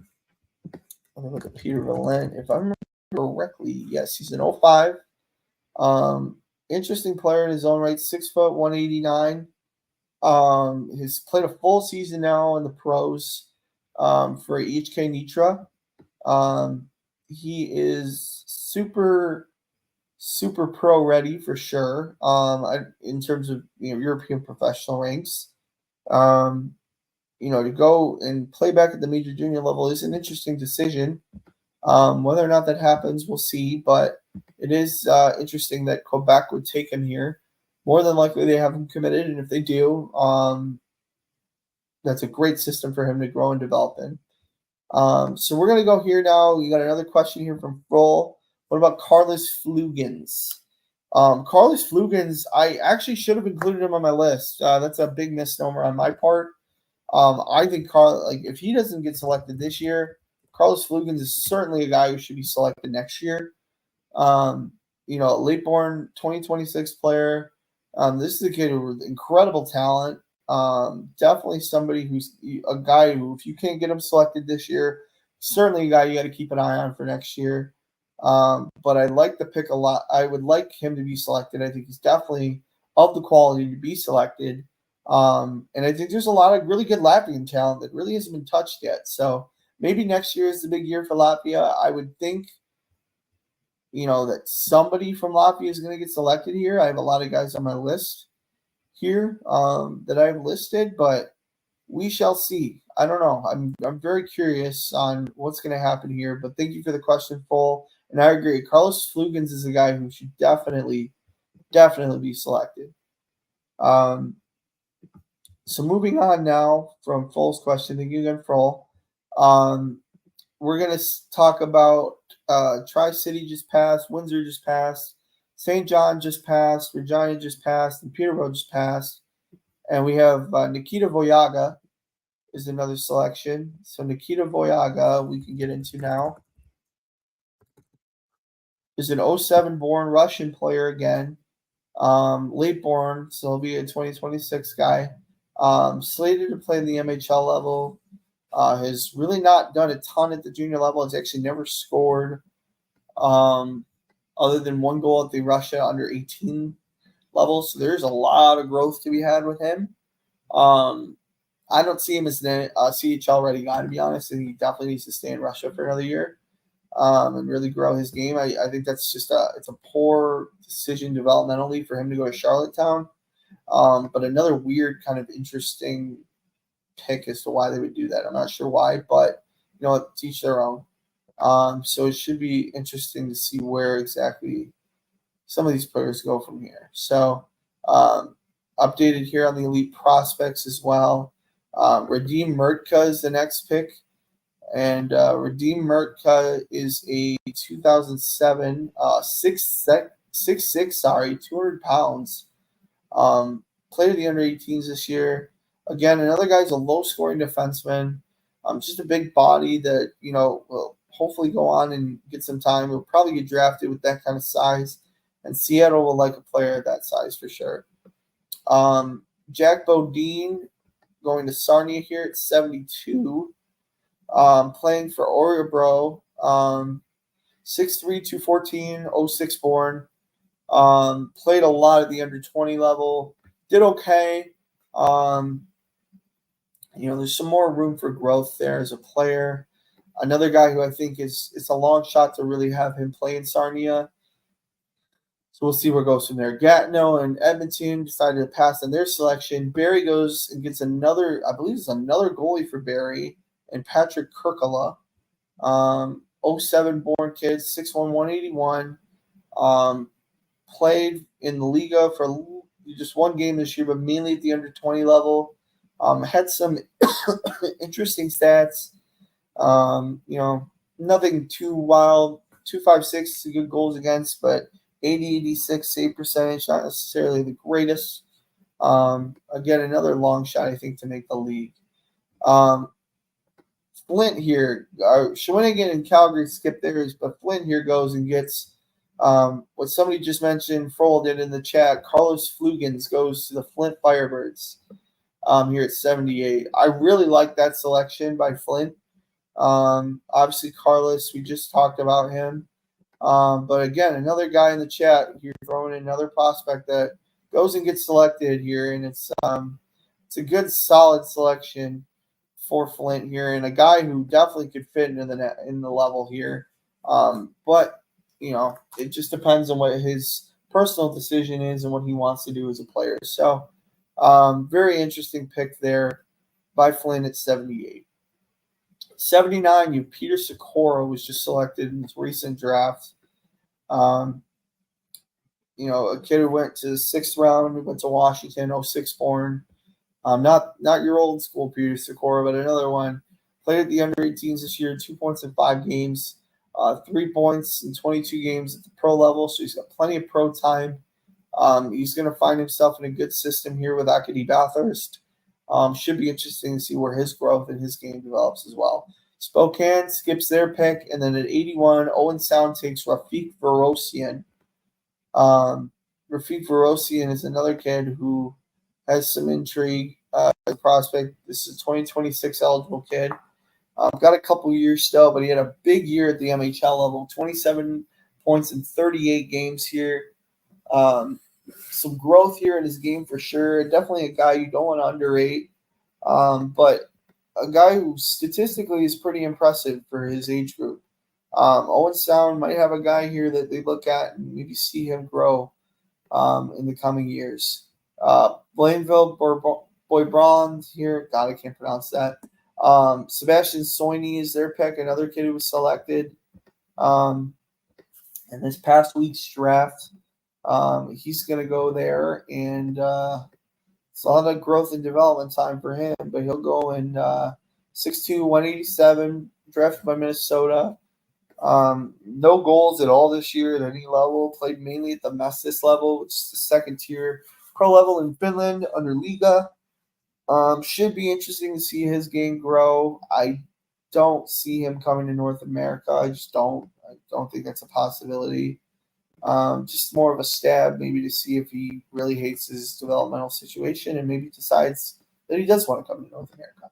Speaker 1: me look at Peter Valent. If I remember correctly, yes, he's an 05. Interesting player in his own right, 6 foot, 189. He's played a full season now in the pros for HK Nitra. He is super pro ready for sure. In terms of European professional ranks, to go and play back at the major junior level is an interesting decision. Whether or not that happens, we'll see. But it is interesting that Quebec would take him here. More than likely, they have him committed, and if they do, that's a great system for him to grow and develop in. So we're going to go here now. We got another question here from Froll. What about Carlos Flugans? Carlos Flugans, I actually should have included him on my list. That's a big misnomer on my part. I think if he doesn't get selected this year, Carlos Flugans is certainly a guy who should be selected next year. Late born 2026 player. This is a kid with incredible talent. Definitely somebody who's a guy who, if you can't get him selected this year, certainly a guy you got to keep an eye on for next year. But I like the pick a lot. I would like him to be selected. I think he's definitely of the quality to be selected. And I think there's a lot of really good Latvian talent that really hasn't been touched yet. So maybe next year is the big year for Latvia. I would think, that somebody from Latvia is going to get selected here. I have a lot of guys on my list here that I've listed, but we shall see. I don't know. I'm very curious on what's going to happen here, but thank you for the question, Full. And I agree. Carlos Flugans is a guy who should definitely be selected. So moving on now from Full's question, thank you again, Full. We're going to talk about Tri-City just passed, Windsor just passed, St. John just passed, Regina just passed, and Peterborough just passed. And we have Nikita Voyaga is another selection. So Nikita Voyaga we can get into now. Is an '07 born Russian player again. Late born, so he'll be a 2026 guy. Slated to play in the MHL level. Has really not done a ton at the junior level. Has actually never scored other than one goal at the Russia under 18 level. So there's a lot of growth to be had with him. I don't see him as a CHL ready guy, to be honest. And he definitely needs to stay in Russia for another year and really grow his game. I think that's just it's a poor decision developmentally for him to go to Charlottetown. But another weird kind of interesting pick as to why they would do that. I'm not sure why, but teach their own. So it should be interesting to see where exactly some of these players go from here. So updated here on the elite prospects as well. Radim Murtka is the next pick. And Radim Murtka is a 2007 6'6", 200 pounds. Played at the under 18s this year. Again, another guy's a low scoring defenseman. Just a big body that will hopefully go on and get some time. He'll probably get drafted with that kind of size, and Seattle will like a player that size for sure. Jack Bodine going to Sarnia here at 72. Playing for Orebro. 6'3", 214, 06 born. Played a lot at the under 20 level. Did okay. There's some more room for growth there as a player. Another guy who I think it's a long shot to really have him play in Sarnia. So we'll see where it goes from there. Gatineau and Edmonton decided to pass on their selection. Barrie goes and gets another, I believe it's another goalie for Barrie, and Patrick Kirkala. 07 born kid, 6'1", 181. Played in the Liga for just one game this year, but mainly at the under 20 level. Had some interesting stats. Nothing too wild. 256 good goals against, but 80-86 save percentage, not necessarily the greatest. Again, another long shot, I think, to make the league. Flint here, Shawinigan and Calgary skipped theirs, but Flint here goes and gets what somebody just mentioned, Frohl did in the chat. Carlos Flugans goes to the Flint Firebirds here at 78. I really like that selection by Flint. Obviously, Carlos, we just talked about him. But again, another guy in the chat here throwing in another prospect that goes and gets selected here, and it's a good, solid selection for Flint here, and a guy who definitely could fit into the level here. But it just depends on what his personal decision is and what he wants to do as a player. So, very interesting pick there by Flint at 78. 79, Peter Sikora was just selected in this recent draft. A kid who went to the 6th round, who went to Washington, 06 born. Not your old school Peter Sikora, but another one. Played at the under 18s this year, 2 points in 5 games, 3 points in 22 games at the pro level, so he's got plenty of pro time. He's going to find himself in a good system here with Acadie Bathurst. Should be interesting to see where his growth and his game develops as well. Spokane skips their pick, and then at 81, Owen Sound takes Rafik Varosian. Rafik Varosian is another kid who has some intrigue. Prospect. This is a 2026 eligible kid. Got a couple years still, but he had a big year at the MHL level. 27 points in 38 games here. Some growth here in his game for sure. Definitely a guy you don't want to underrate. But a guy who statistically is pretty impressive for his age group. Owen Sound might have a guy here that they look at and maybe see him grow in the coming years. Blainville Boybrand here. God, I can't pronounce that. Sebastian Soini is their pick, another kid who was selected in this past week's draft. He's going to go there, and it's a lot of growth and development time for him, but he'll go in 6'2", 187, drafted by Minnesota. No goals at all this year at any level. Played mainly at the Mestis level, which is the second tier pro level in Finland under Liga. Should be interesting to see his game grow. I don't see him coming to North America. I just don't. I don't think that's a possibility. Just more of a stab, maybe to see if he really hates his developmental situation and maybe decides that he does want to come to North America.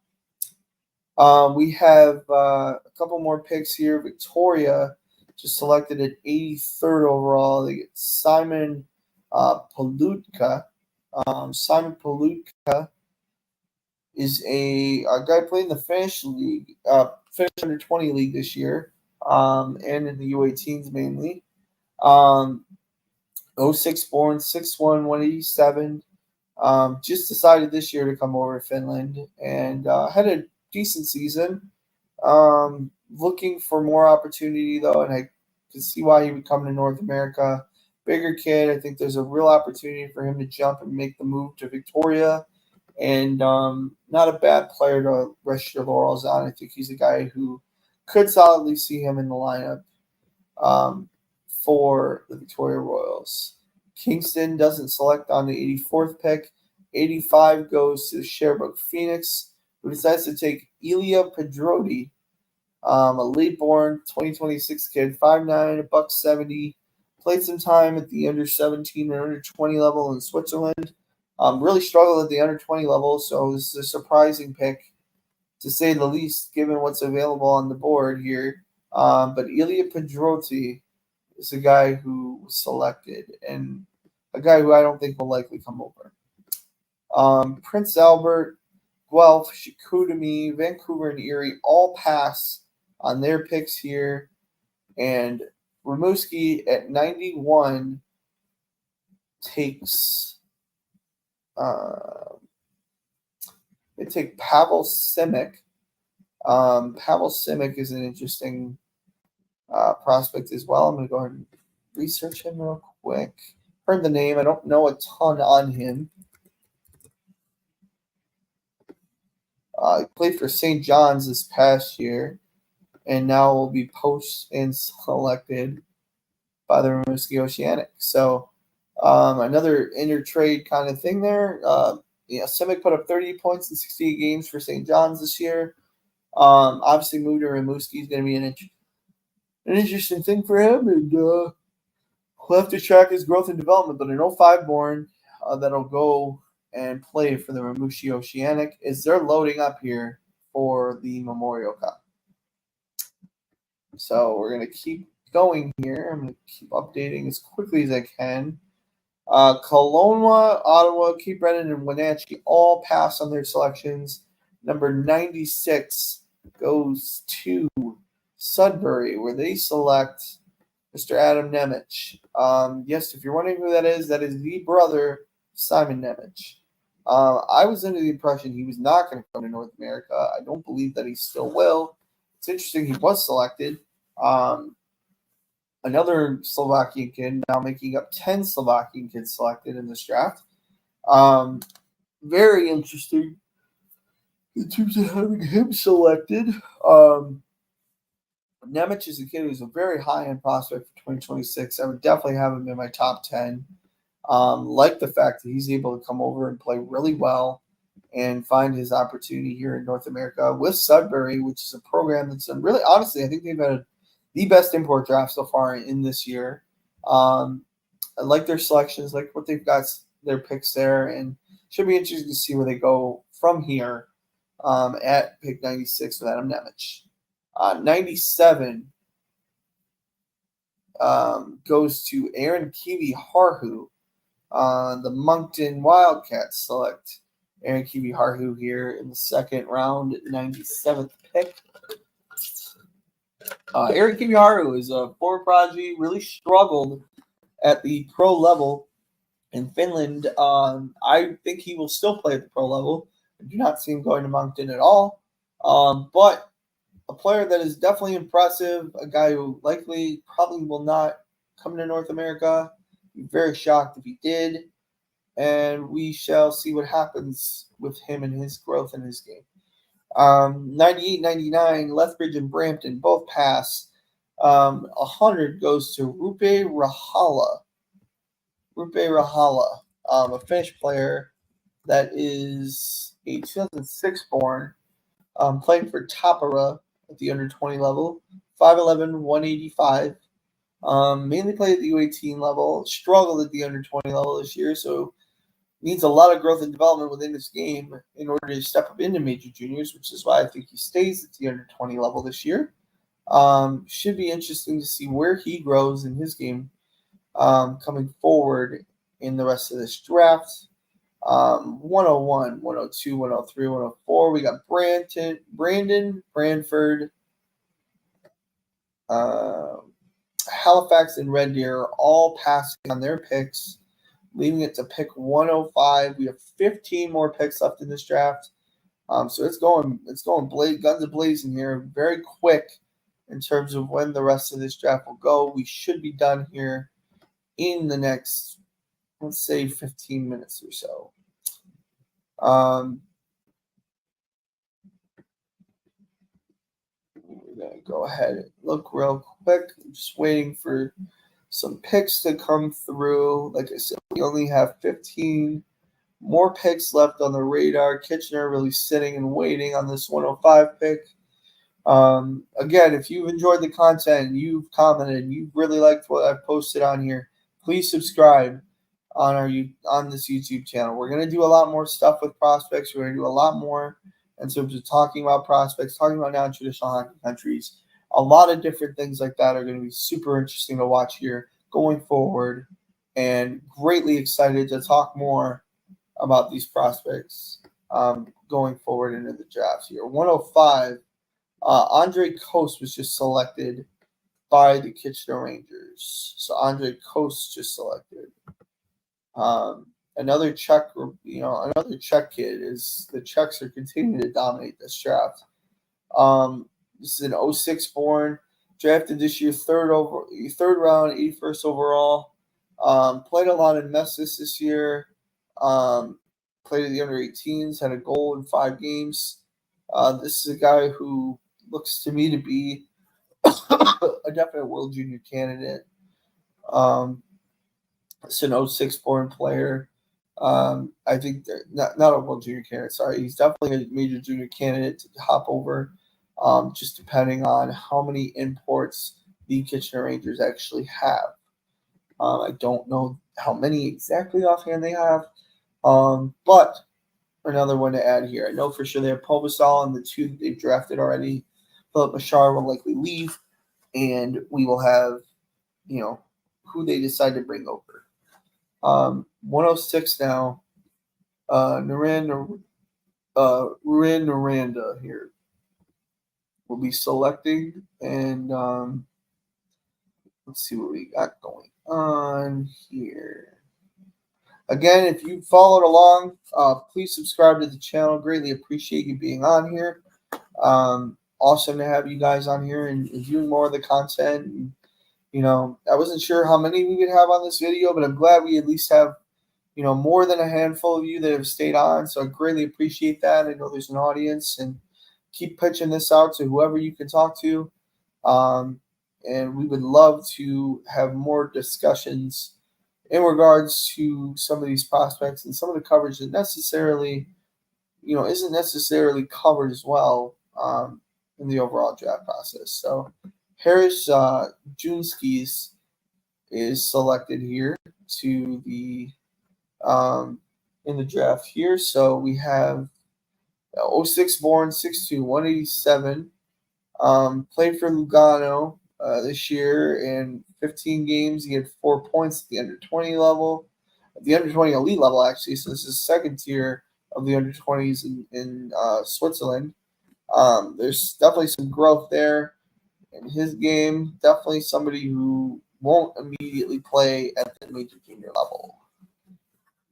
Speaker 1: We have a couple more picks here. Victoria just selected at 83rd overall. They get Simon Palutka. Simon Palutka is a guy playing in the Finnish league, Finnish under 20 league this year, and in the U18s mainly. 06 born, 6'1", 187. Just decided this year to come over to Finland and had a decent season. Looking for more opportunity though, and I can see why he would come to North America. Bigger kid, I think there's a real opportunity for him to jump and make the move to Victoria. And not a bad player to rest your laurels on. I think he's a guy who could solidly see him in the lineup for the Victoria Royals. Kingston doesn't select on the 84th pick. 85 goes to Sherbrooke Phoenix, who decides to take Ilya Pedroti, a late-born 2026 kid, 5'9", $170. Played some time at the under 17 and under 20 level in Switzerland. Really struggled at the under 20 level, so this is a surprising pick, to say the least, given what's available on the board here. But Ilya Pedroti is a guy who was selected, and a guy who I don't think will likely come over. Prince Albert, Guelph, Chicoutimi, Vancouver, and Erie all pass on their picks here, and Rimouski at 91 takes they take Pavel Simic. Pavel Simic is an interesting prospect as well. I'm going to go ahead and research him real quick. Heard the name. I don't know a ton on him. He played for St. John's this past year, and now will be poached and selected by the Rimouski Oceanic. So another intertrade kind of thing there. Simic put up 38 points in 68 games for St. John's this year. Obviously, moved to Rimouski is going to be an interesting thing for him, and we'll have to track his growth and development. But an 05 born that'll go and play for the Rimouski Oceanic is they're loading up here for the Memorial Cup. So we're going to keep going here. I'm going to keep updating as quickly as I can. Kelowna, Ottawa, Cape Breton, and Wenatchee all pass on their selections. Number 96 goes to Sudbury, where they select Mr. Adam Nemec. Yes, if you're wondering who that is the brother Simon Nemec. I was under the impression he was not going to come to North America. I don't believe that he still will. It's interesting he was selected. Another Slovakian kid, now making up 10 Slovakian kids selected in this draft. Very interesting in terms of having him selected. Nemec is a kid who's a very high-end prospect for 2026. I would definitely have him in my top 10. Like the fact that he's able to come over and play really well and find his opportunity here in North America with Sudbury, which is a program that's really, honestly, I think they've had the best import draft so far in this year. I like their selections, like what they've got, their picks there, and should be interesting to see where they go from here at pick 96 with Adam Nemec. 97 goes to Aaron Kiwi-Harhu. The Moncton Wildcats select Aaron Kiwi-Harhu here in the second round, 97th pick. Aaron Kiwi-Harhu is a forward prodigy, really struggled at the pro level in Finland. I think he will still play at the pro level. I do not see him going to Moncton at all. But a player that is definitely impressive, a guy who likely probably will not come to North America. I'd be very shocked if he did. And we shall see what happens with him and his growth in his game. 98, 99, Lethbridge and Brampton both pass. 100 goes to Rupe Rahala. A Finnish player that is a 2006 born, playing for Tapara at the under 20 level, 5'11", 185. Mainly played at the U18 level, struggled at the under 20 level this year, so needs a lot of growth and development within his game in order to step up into major juniors, which is why I think he stays at the under 20 level this year. Should be interesting to see where he grows in his game coming forward in the rest of this draft. 101, 102, 103, 104. We got Brandon, Branford, Halifax, and Red Deer all passing on their picks, leaving it to pick 105. We have 15 more picks left in this draft. So it's going guns a blazing here, very quick in terms of when the rest of this draft will go. We should be done here in the next, let's say, 15 minutes or so. We're going to go ahead and look real quick. I'm just waiting for some picks to come through. Like I said, we only have 15 more picks left on the radar. Kitchener really sitting and waiting on this 105 pick. Again, if you've enjoyed the content and you've commented and you really liked what I've posted on here, please subscribe on this YouTube channel. We're going to do a lot more stuff with prospects. We're going to do a lot more in terms of talking about prospects, talking about non-traditional hockey countries. A lot of different things like that are going to be super interesting to watch here going forward, and greatly excited to talk more about these prospects going forward into the draft here. 105, Andre Coast was just selected by the Kitchener Rangers. So Andre Coast just selected. Another Czech kid. Is the Czechs are continuing to dominate this draft. This is an 06 born, drafted this year, third round, 81st overall. Played a lot in Messis this year. Played in the under 18s, had a goal in 5 games. This is a guy who looks to me to be a definite World Junior candidate. It's an 06 born player. I think not a World Junior candidate. Sorry, he's definitely a major junior candidate to hop over. Just depending on how many imports the Kitchener Rangers actually have. I don't know how many exactly offhand they have, but another one to add here. I know for sure they have Povasol and the 2 that they've drafted already. Philip Machar will likely leave, and we will have, who they decide to bring over. 106 now. Ruan Noranda here will be selecting, and let's see what we got going on here. Again, if you followed along, please subscribe to the channel. Greatly appreciate you being on here. Awesome to have you guys on here and viewing more of the content. And, I wasn't sure how many we would have on this video, but I'm glad we at least have, more than a handful of you that have stayed on. So I greatly appreciate that. I know there's an audience, and keep pitching this out to whoever you can talk to. And we would love to have more discussions in regards to some of these prospects and some of the coverage that necessarily, isn't necessarily covered as well in the overall draft process. So Harris Junskis is selected here to the in the draft here. So we have 06 born, 6'2", 187. Played for Lugano this year in 15 games. He had 4 points at the under 20 level, the under 20 elite level actually. So this is second tier of the under 20s in Switzerland. There's definitely some growth there in his game. Definitely somebody who won't immediately play at the major junior level.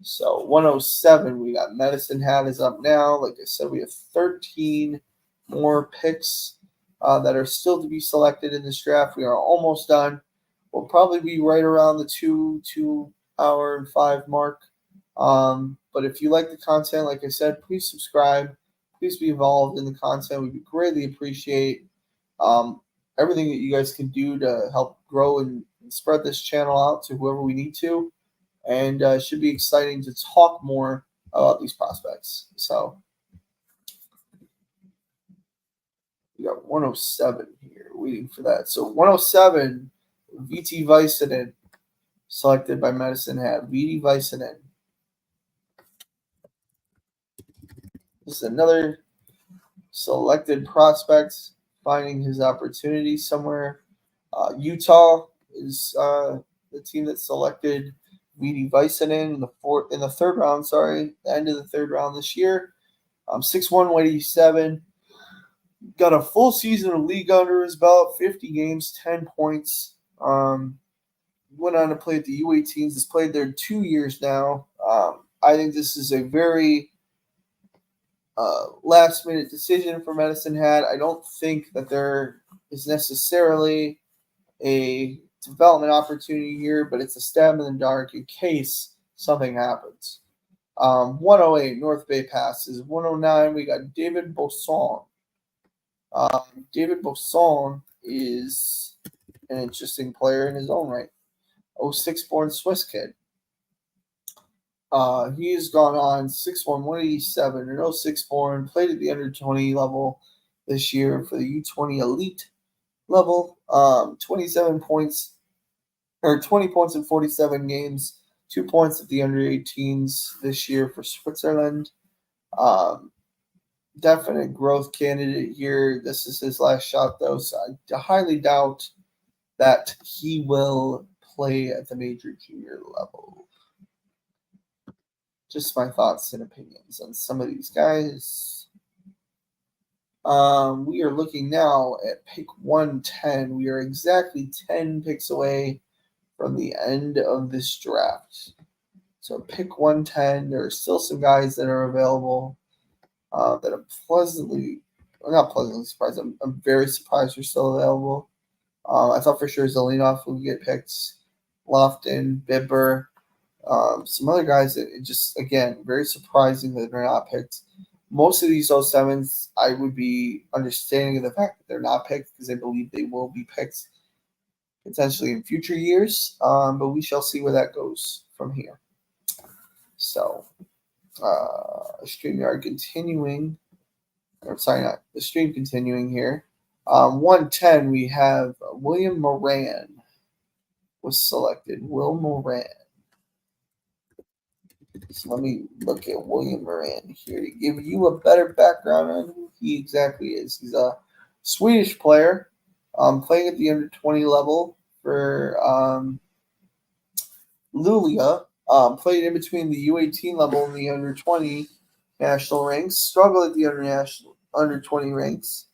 Speaker 1: So 107, we got Medicine Hat is up now. Like I said, we have 13 more picks that are still to be selected in this draft. We are almost done. We'll probably be right around the 2 hour and 5 mark. But if you like the content, like I said, please subscribe. Please be involved in the content. We greatly appreciate everything that you guys can do to help grow and spread this channel out to whoever we need to. And it should be exciting to talk more about these prospects. So We got 107 here, waiting for that. So 107, VT Vicinen, selected by Medicine Hat. VT Vicinen. This is another selected prospect finding his opportunity somewhere. Utah is the team that selected VT Vicinen in the third round. Sorry, the end of the third round this year. 6'1", 187. Got a full season of league under his belt, 50 games, 10 points. Went on to play at the U18s. Has played there 2 years now. I think this is a very last minute decision for Medicine Hat. I don't think that there is necessarily a development opportunity here, but it's a stab in the dark in case something happens. 108 North Bay passes. 109 we got David Bosson. David Bosson is an interesting player in his own right. 06 born Swiss kid. He has gone on 6'1", 187, and 06 born, played at the under 20 level this year for the U20 elite level. 27 points, or 20 points in 47 games, 2 points at the under 18s this year for Switzerland. Definite growth candidate here. This is his last shot, though, so I highly doubt that he will play at the major junior level. Just my thoughts and opinions on some of these guys. We are looking now at pick 110. We are exactly 10 picks away from the end of this draft. So pick 110. There are still some guys that are available that I'm not pleasantly surprised. I'm very surprised they're still available. I thought for sure Zelenov would get picked. Lofton, Bibber. Some other guys that just, again, very surprising that they're not picked. Most of these 07s, I would be understanding of the fact that they're not picked because I believe they will be picked potentially in future years. But we shall see where that goes from here. So, StreamYard continuing. Or sorry, not the stream continuing here. 110, we have William Moran was selected. Will Moran. So let me look at William Moran here to give you a better background on who he exactly is. He's a Swedish player, playing at the under 20 level for Luleå. Played in between the U18 level and the under 20 national ranks. Struggled at the under 20 ranks.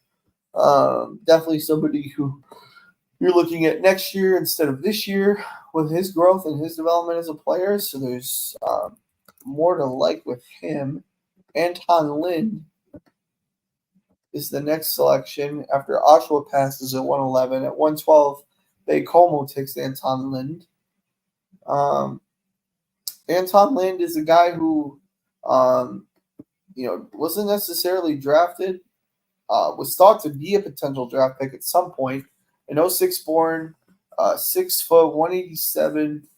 Speaker 1: Definitely somebody who you're looking at next year instead of this year with his growth and his development as a player. So there's more to like with him. Anton Lind is the next selection after Oshawa passes at 111. At 112, Baie-Comeau takes Anton Lind. Anton Lind is a guy who, wasn't necessarily drafted. Was thought to be a potential draft pick at some point. An 06 born, 6 foot, 187.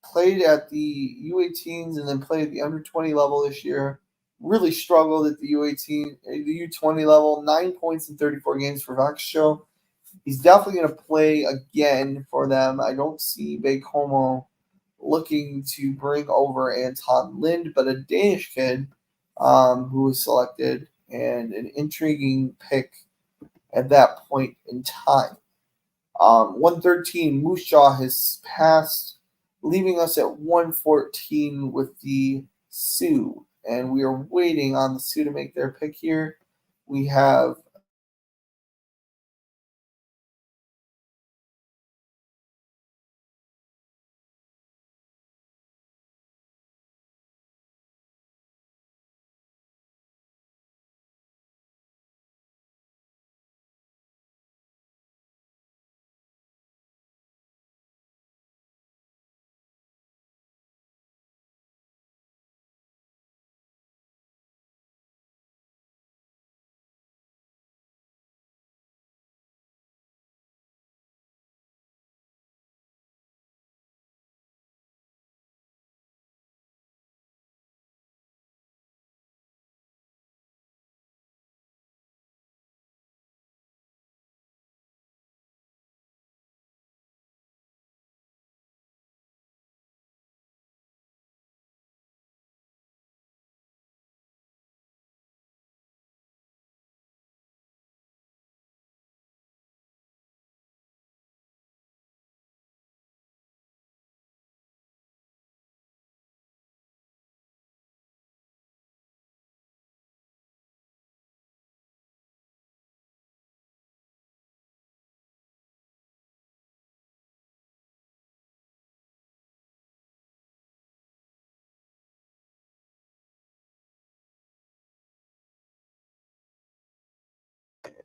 Speaker 1: Played at the U18s and then played at the under 20 level this year. Really struggled at the the U20 level. 9 points in 34 games for Vaxshow. He's definitely going to play again for them. I don't see Baie-Comeau looking to bring over Anton Lind, but a Danish kid who was selected and an intriguing pick at that point in time. 113, Moose Jaw has passed, leaving us at 114 with the Sioux. And we are waiting on the Sioux to make their pick here. We have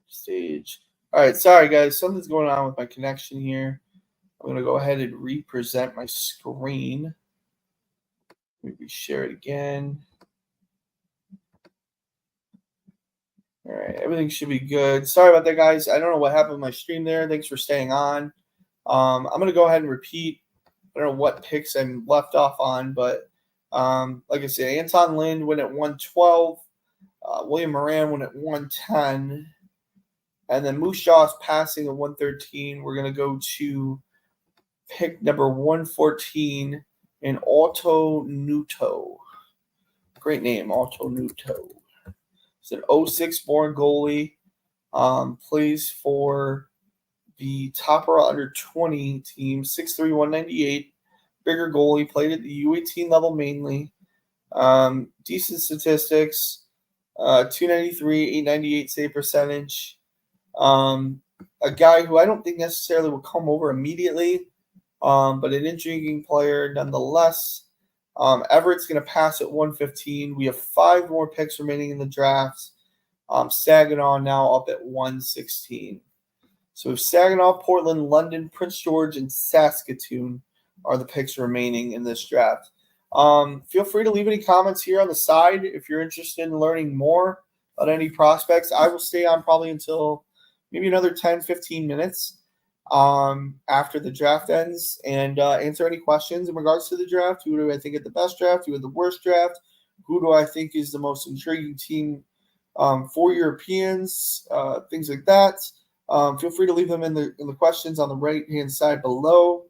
Speaker 1: Stage. All right, sorry guys, something's going on with my connection here. I'm gonna go ahead and represent my screen. Maybe share it again. All right, everything should be good. Sorry about that, guys. I don't know what happened with my stream there. Thanks for staying on. I'm going to go ahead and repeat. I don't know what picks I'm left off on, but like I said, Anton Lind went at 112. William Moran went at 110. And then Moose Jaw's passing at 113. We're going to go to pick number 114 in Alto Nuto. Great name, Alto Nuto. He's an 06 born goalie. Plays for the Topper under 20 team, 6'3", 198. Bigger goalie, played at the U18 level mainly. Decent statistics, 293, 898 save percentage. A guy who I don't think necessarily will come over immediately, but an intriguing player nonetheless. Everett's going to pass at 115. We have 5 more picks remaining in the draft. Saginaw now up at 116. So Saginaw, Portland, London, Prince George, and Saskatoon are the picks remaining in this draft. Feel free to leave any comments here on the side if you're interested in learning more about any prospects. I will stay on probably until maybe another 10, 15 minutes after the draft ends and answer any questions in regards to the draft. Who do I think had the best draft? Who had the worst draft? Who do I think is the most intriguing team for Europeans? Things like that. Feel free to leave them in the questions on the right-hand side below.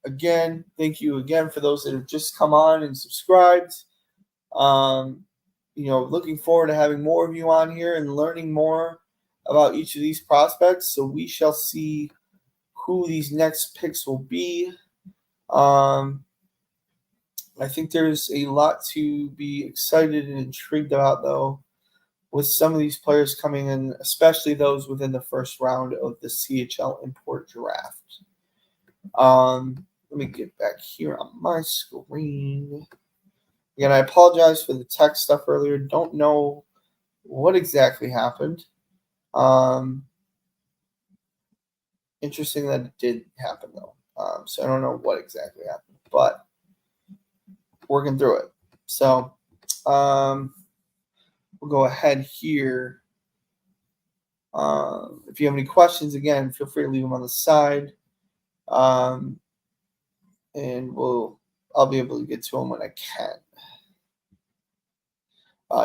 Speaker 1: Again, thank you again for those that have just come on and subscribed. Looking forward to having more of you on here and learning more about each of these prospects. So we shall see who these next picks will be. I think there's a lot to be excited and intrigued about, though, with some of these players coming in, especially those within the first round of the CHL Import Draft. Let me get back here on my screen. Again, I apologize for the text stuff earlier. Don't know what exactly happened. Interesting that it did happen, though. So I don't know what exactly happened, but working through it. So we'll go ahead here. If you have any questions, again, feel free to leave them on the side. And I'll be able to get to them when I can.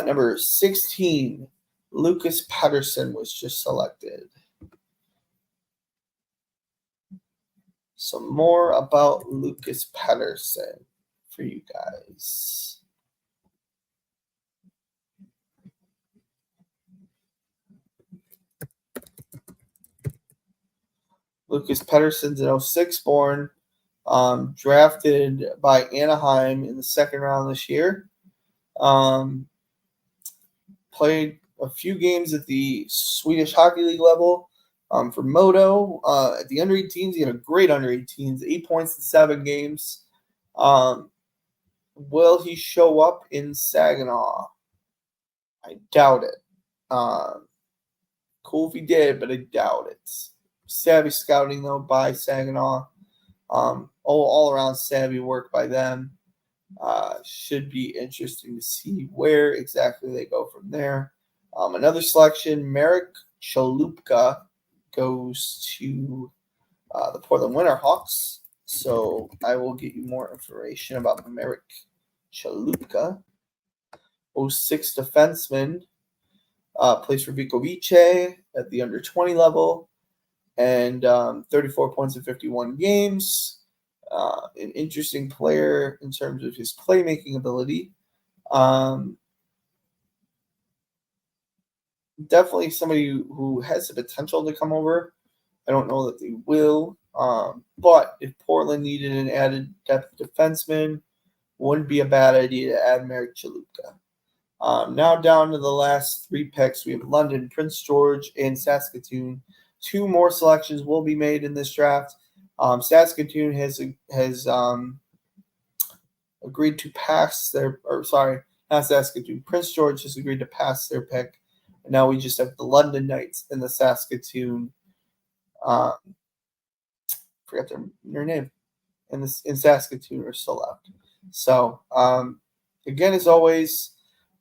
Speaker 1: Number 16, Lucas Patterson was just selected. Some more about Lucas Patterson for you guys. Lucas Patterson's an 06 born, drafted by Anaheim in the second round this year. Played a few games at the Swedish Hockey League level for Modo. At the under 18s, he had a great under 18s, 8 points in 7 games. Will he show up in Saginaw? I doubt it. Cool if he did, but I doubt it. Savvy scouting, though, by Saginaw. All around savvy work by them. Should be interesting to see where exactly they go from there. Another selection, Marek Chalupka goes to the Portland Winterhawks. So I will get you more information about Marek Chalupka. 06 defenseman, plays for Vikovice at the under 20 level, and 34 points in 51 games. An interesting player in terms of his playmaking ability. Definitely somebody who has the potential to come over. I don't know that they will. But if Portland needed an added depth defenseman, wouldn't be a bad idea to add Marek Chalupka. Now down to the last 3 picks. We have London, Prince George, and Saskatoon. 2 more selections will be made in this draft. Saskatoon has agreed to pass their, not Saskatoon. Prince George has agreed to pass their pick And now we just have the London Knights and the Saskatoon. Forget their name. And Saskatoon are still left. So again, as always,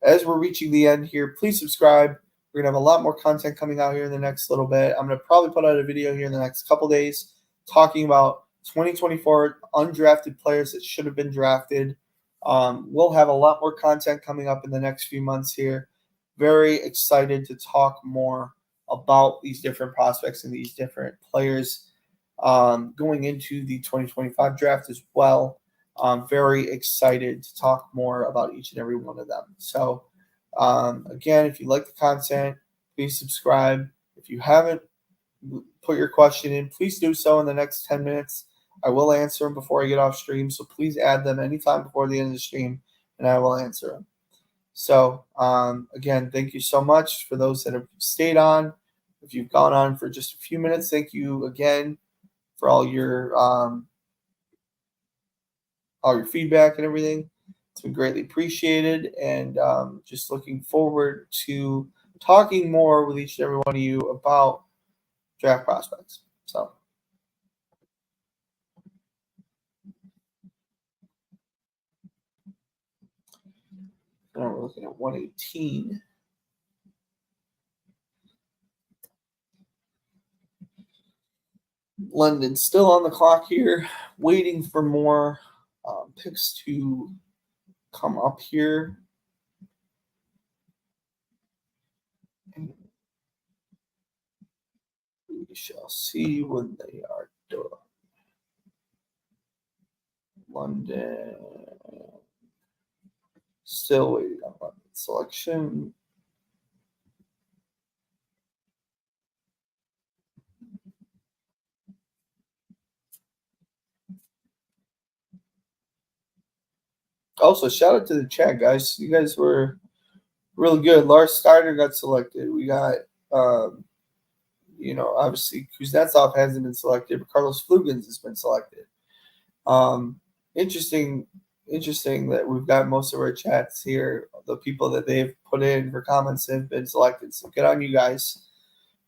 Speaker 1: as we're reaching the end here, please subscribe. We're going to have a lot more content coming out here in the next little bit. I'm going to probably put out a video here in the next couple days talking about 2024 undrafted players that should have been drafted. We'll have a lot more content coming up in the next few months here. Very excited to talk more about these different prospects and these different players going into the 2025 draft as well. I'm very excited to talk more about each and every one of them. So, again, if you like the content, please subscribe. If you haven't put your question in, please do so in the next 10 minutes. I will answer them before I get off stream, so please add them anytime before the end of the stream, and I will answer them. So, again, thank you so much for those that have stayed on. If you've gone on for just a few minutes, thank you again for all your feedback and everything. It's been greatly appreciated, and just looking forward to talking more with each and every one of you about draft prospects. So, now we're looking at 118. London still on the clock here, waiting for more picks to come up here. And we shall see when they are done. London still waiting on London selection. Also, shout out to the chat, guys. You guys were really good. Lars Steiner got selected. We got, obviously Kuznetsov hasn't been selected, but Carlos Flugans has been selected. Interesting that we've got most of our chats here. The people that they've put in for comments have been selected. So good on you guys.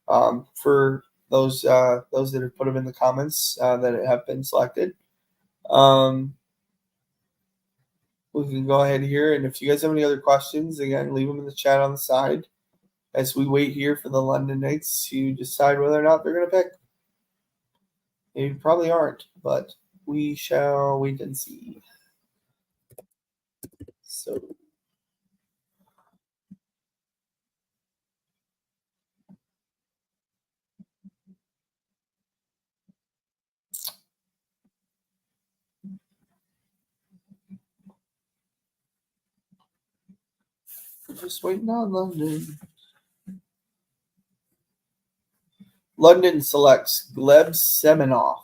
Speaker 1: For those that have put them in the comments that have been selected. We can go ahead here, and if you guys have any other questions, again, leave them in the chat on the side as we wait here for the London Knights to decide whether or not they're going to pick. They probably aren't, but we shall wait and see. So, we're just waiting on London. London selects Gleb Semenov.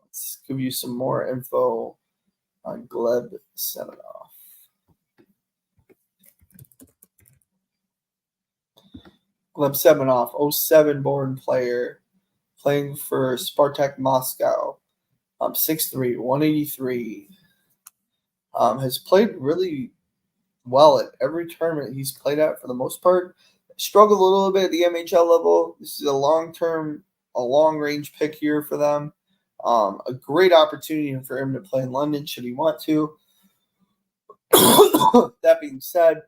Speaker 1: Let's give you some more info on Gleb Semenov. Gleb Semenov, 07 born player, playing for Spartak Moscow. 6'3", 183. Has played really well at every tournament he's played at for the most part. Struggled a little bit at the MHL level. This is a long-range pick here for them. A great opportunity for him to play in London should he want to. That being said,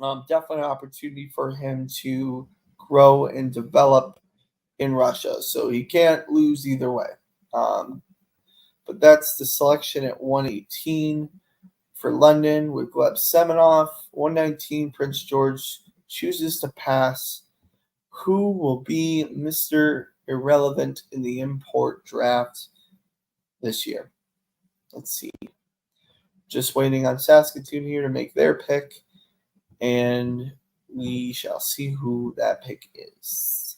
Speaker 1: definitely an opportunity for him to grow and develop in Russia. So he can't lose either way. But that's the selection at 118 for London with Gleb Semenov. 119, Prince George chooses to pass. Who will be Mr. Irrelevant in the import draft this year? Let's see. Just waiting on Saskatoon here to make their pick, and we shall see who that pick is.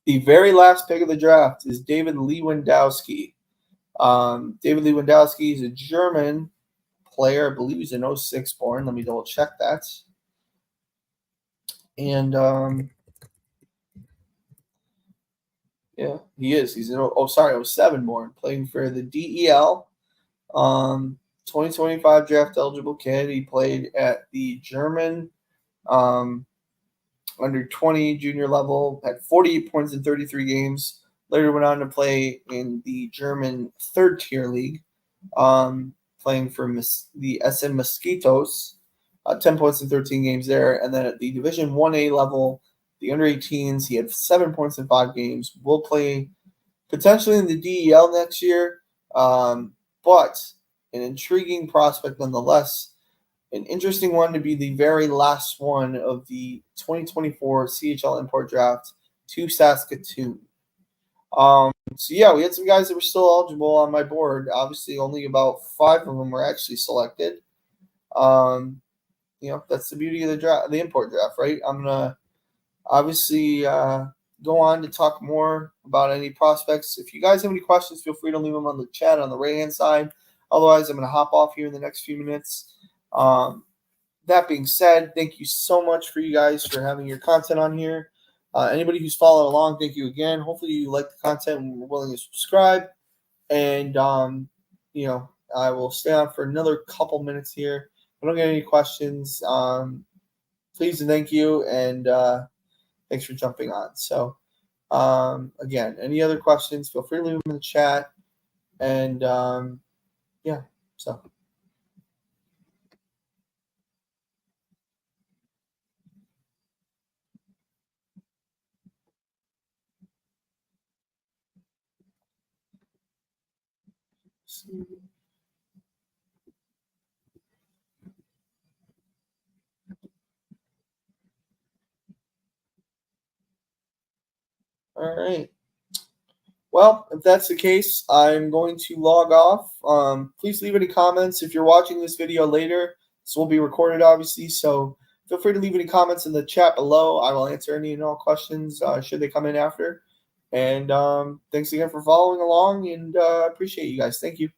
Speaker 1: The very last pick of the draft is David Lewandowski. David Lewandowski is a German player. I believe he's an 06 born. Let me double check that. And yeah, he is. He's an 07 born, playing for the DEL. 2025 draft eligible kid. He played at the German under 20 junior level, had 48 points in 33 games. Later went on to play in the German third tier league, playing for the SM Mosquitoes, 10 points in 13 games there. And then at the Division 1A level, the under 18s, he had 7 points in 5 games. Will play potentially in the DEL next year, but an intriguing prospect nonetheless. An interesting one to be the very last one of the 2024 CHL Import Draft to Saskatoon. So yeah, we had some guys that were still eligible on my board. Obviously, only about 5 of them were actually selected. That's the beauty of the draft, the import draft, right? I'm gonna obviously go on to talk more about any prospects. If you guys have any questions, feel free to leave them on the chat on the right-hand side. Otherwise, I'm gonna hop off here in the next few minutes. That being said, thank you so much for you guys for having your content on here. Anybody who's followed along, thank you again. Hopefully you like the content and were willing to subscribe. And, I will stay on for another couple minutes here. If I don't get any questions, please and thank you. And thanks for jumping on. So, again, any other questions, feel free to leave them in the chat. And, so. All right. Well, if that's the case, I'm going to log off. Please leave any comments. If you're watching this video later, this will be recorded, obviously, so feel free to leave any comments in the chat below. I will answer any and all questions should they come in after. And thanks again for following along, and I appreciate you guys. Thank you.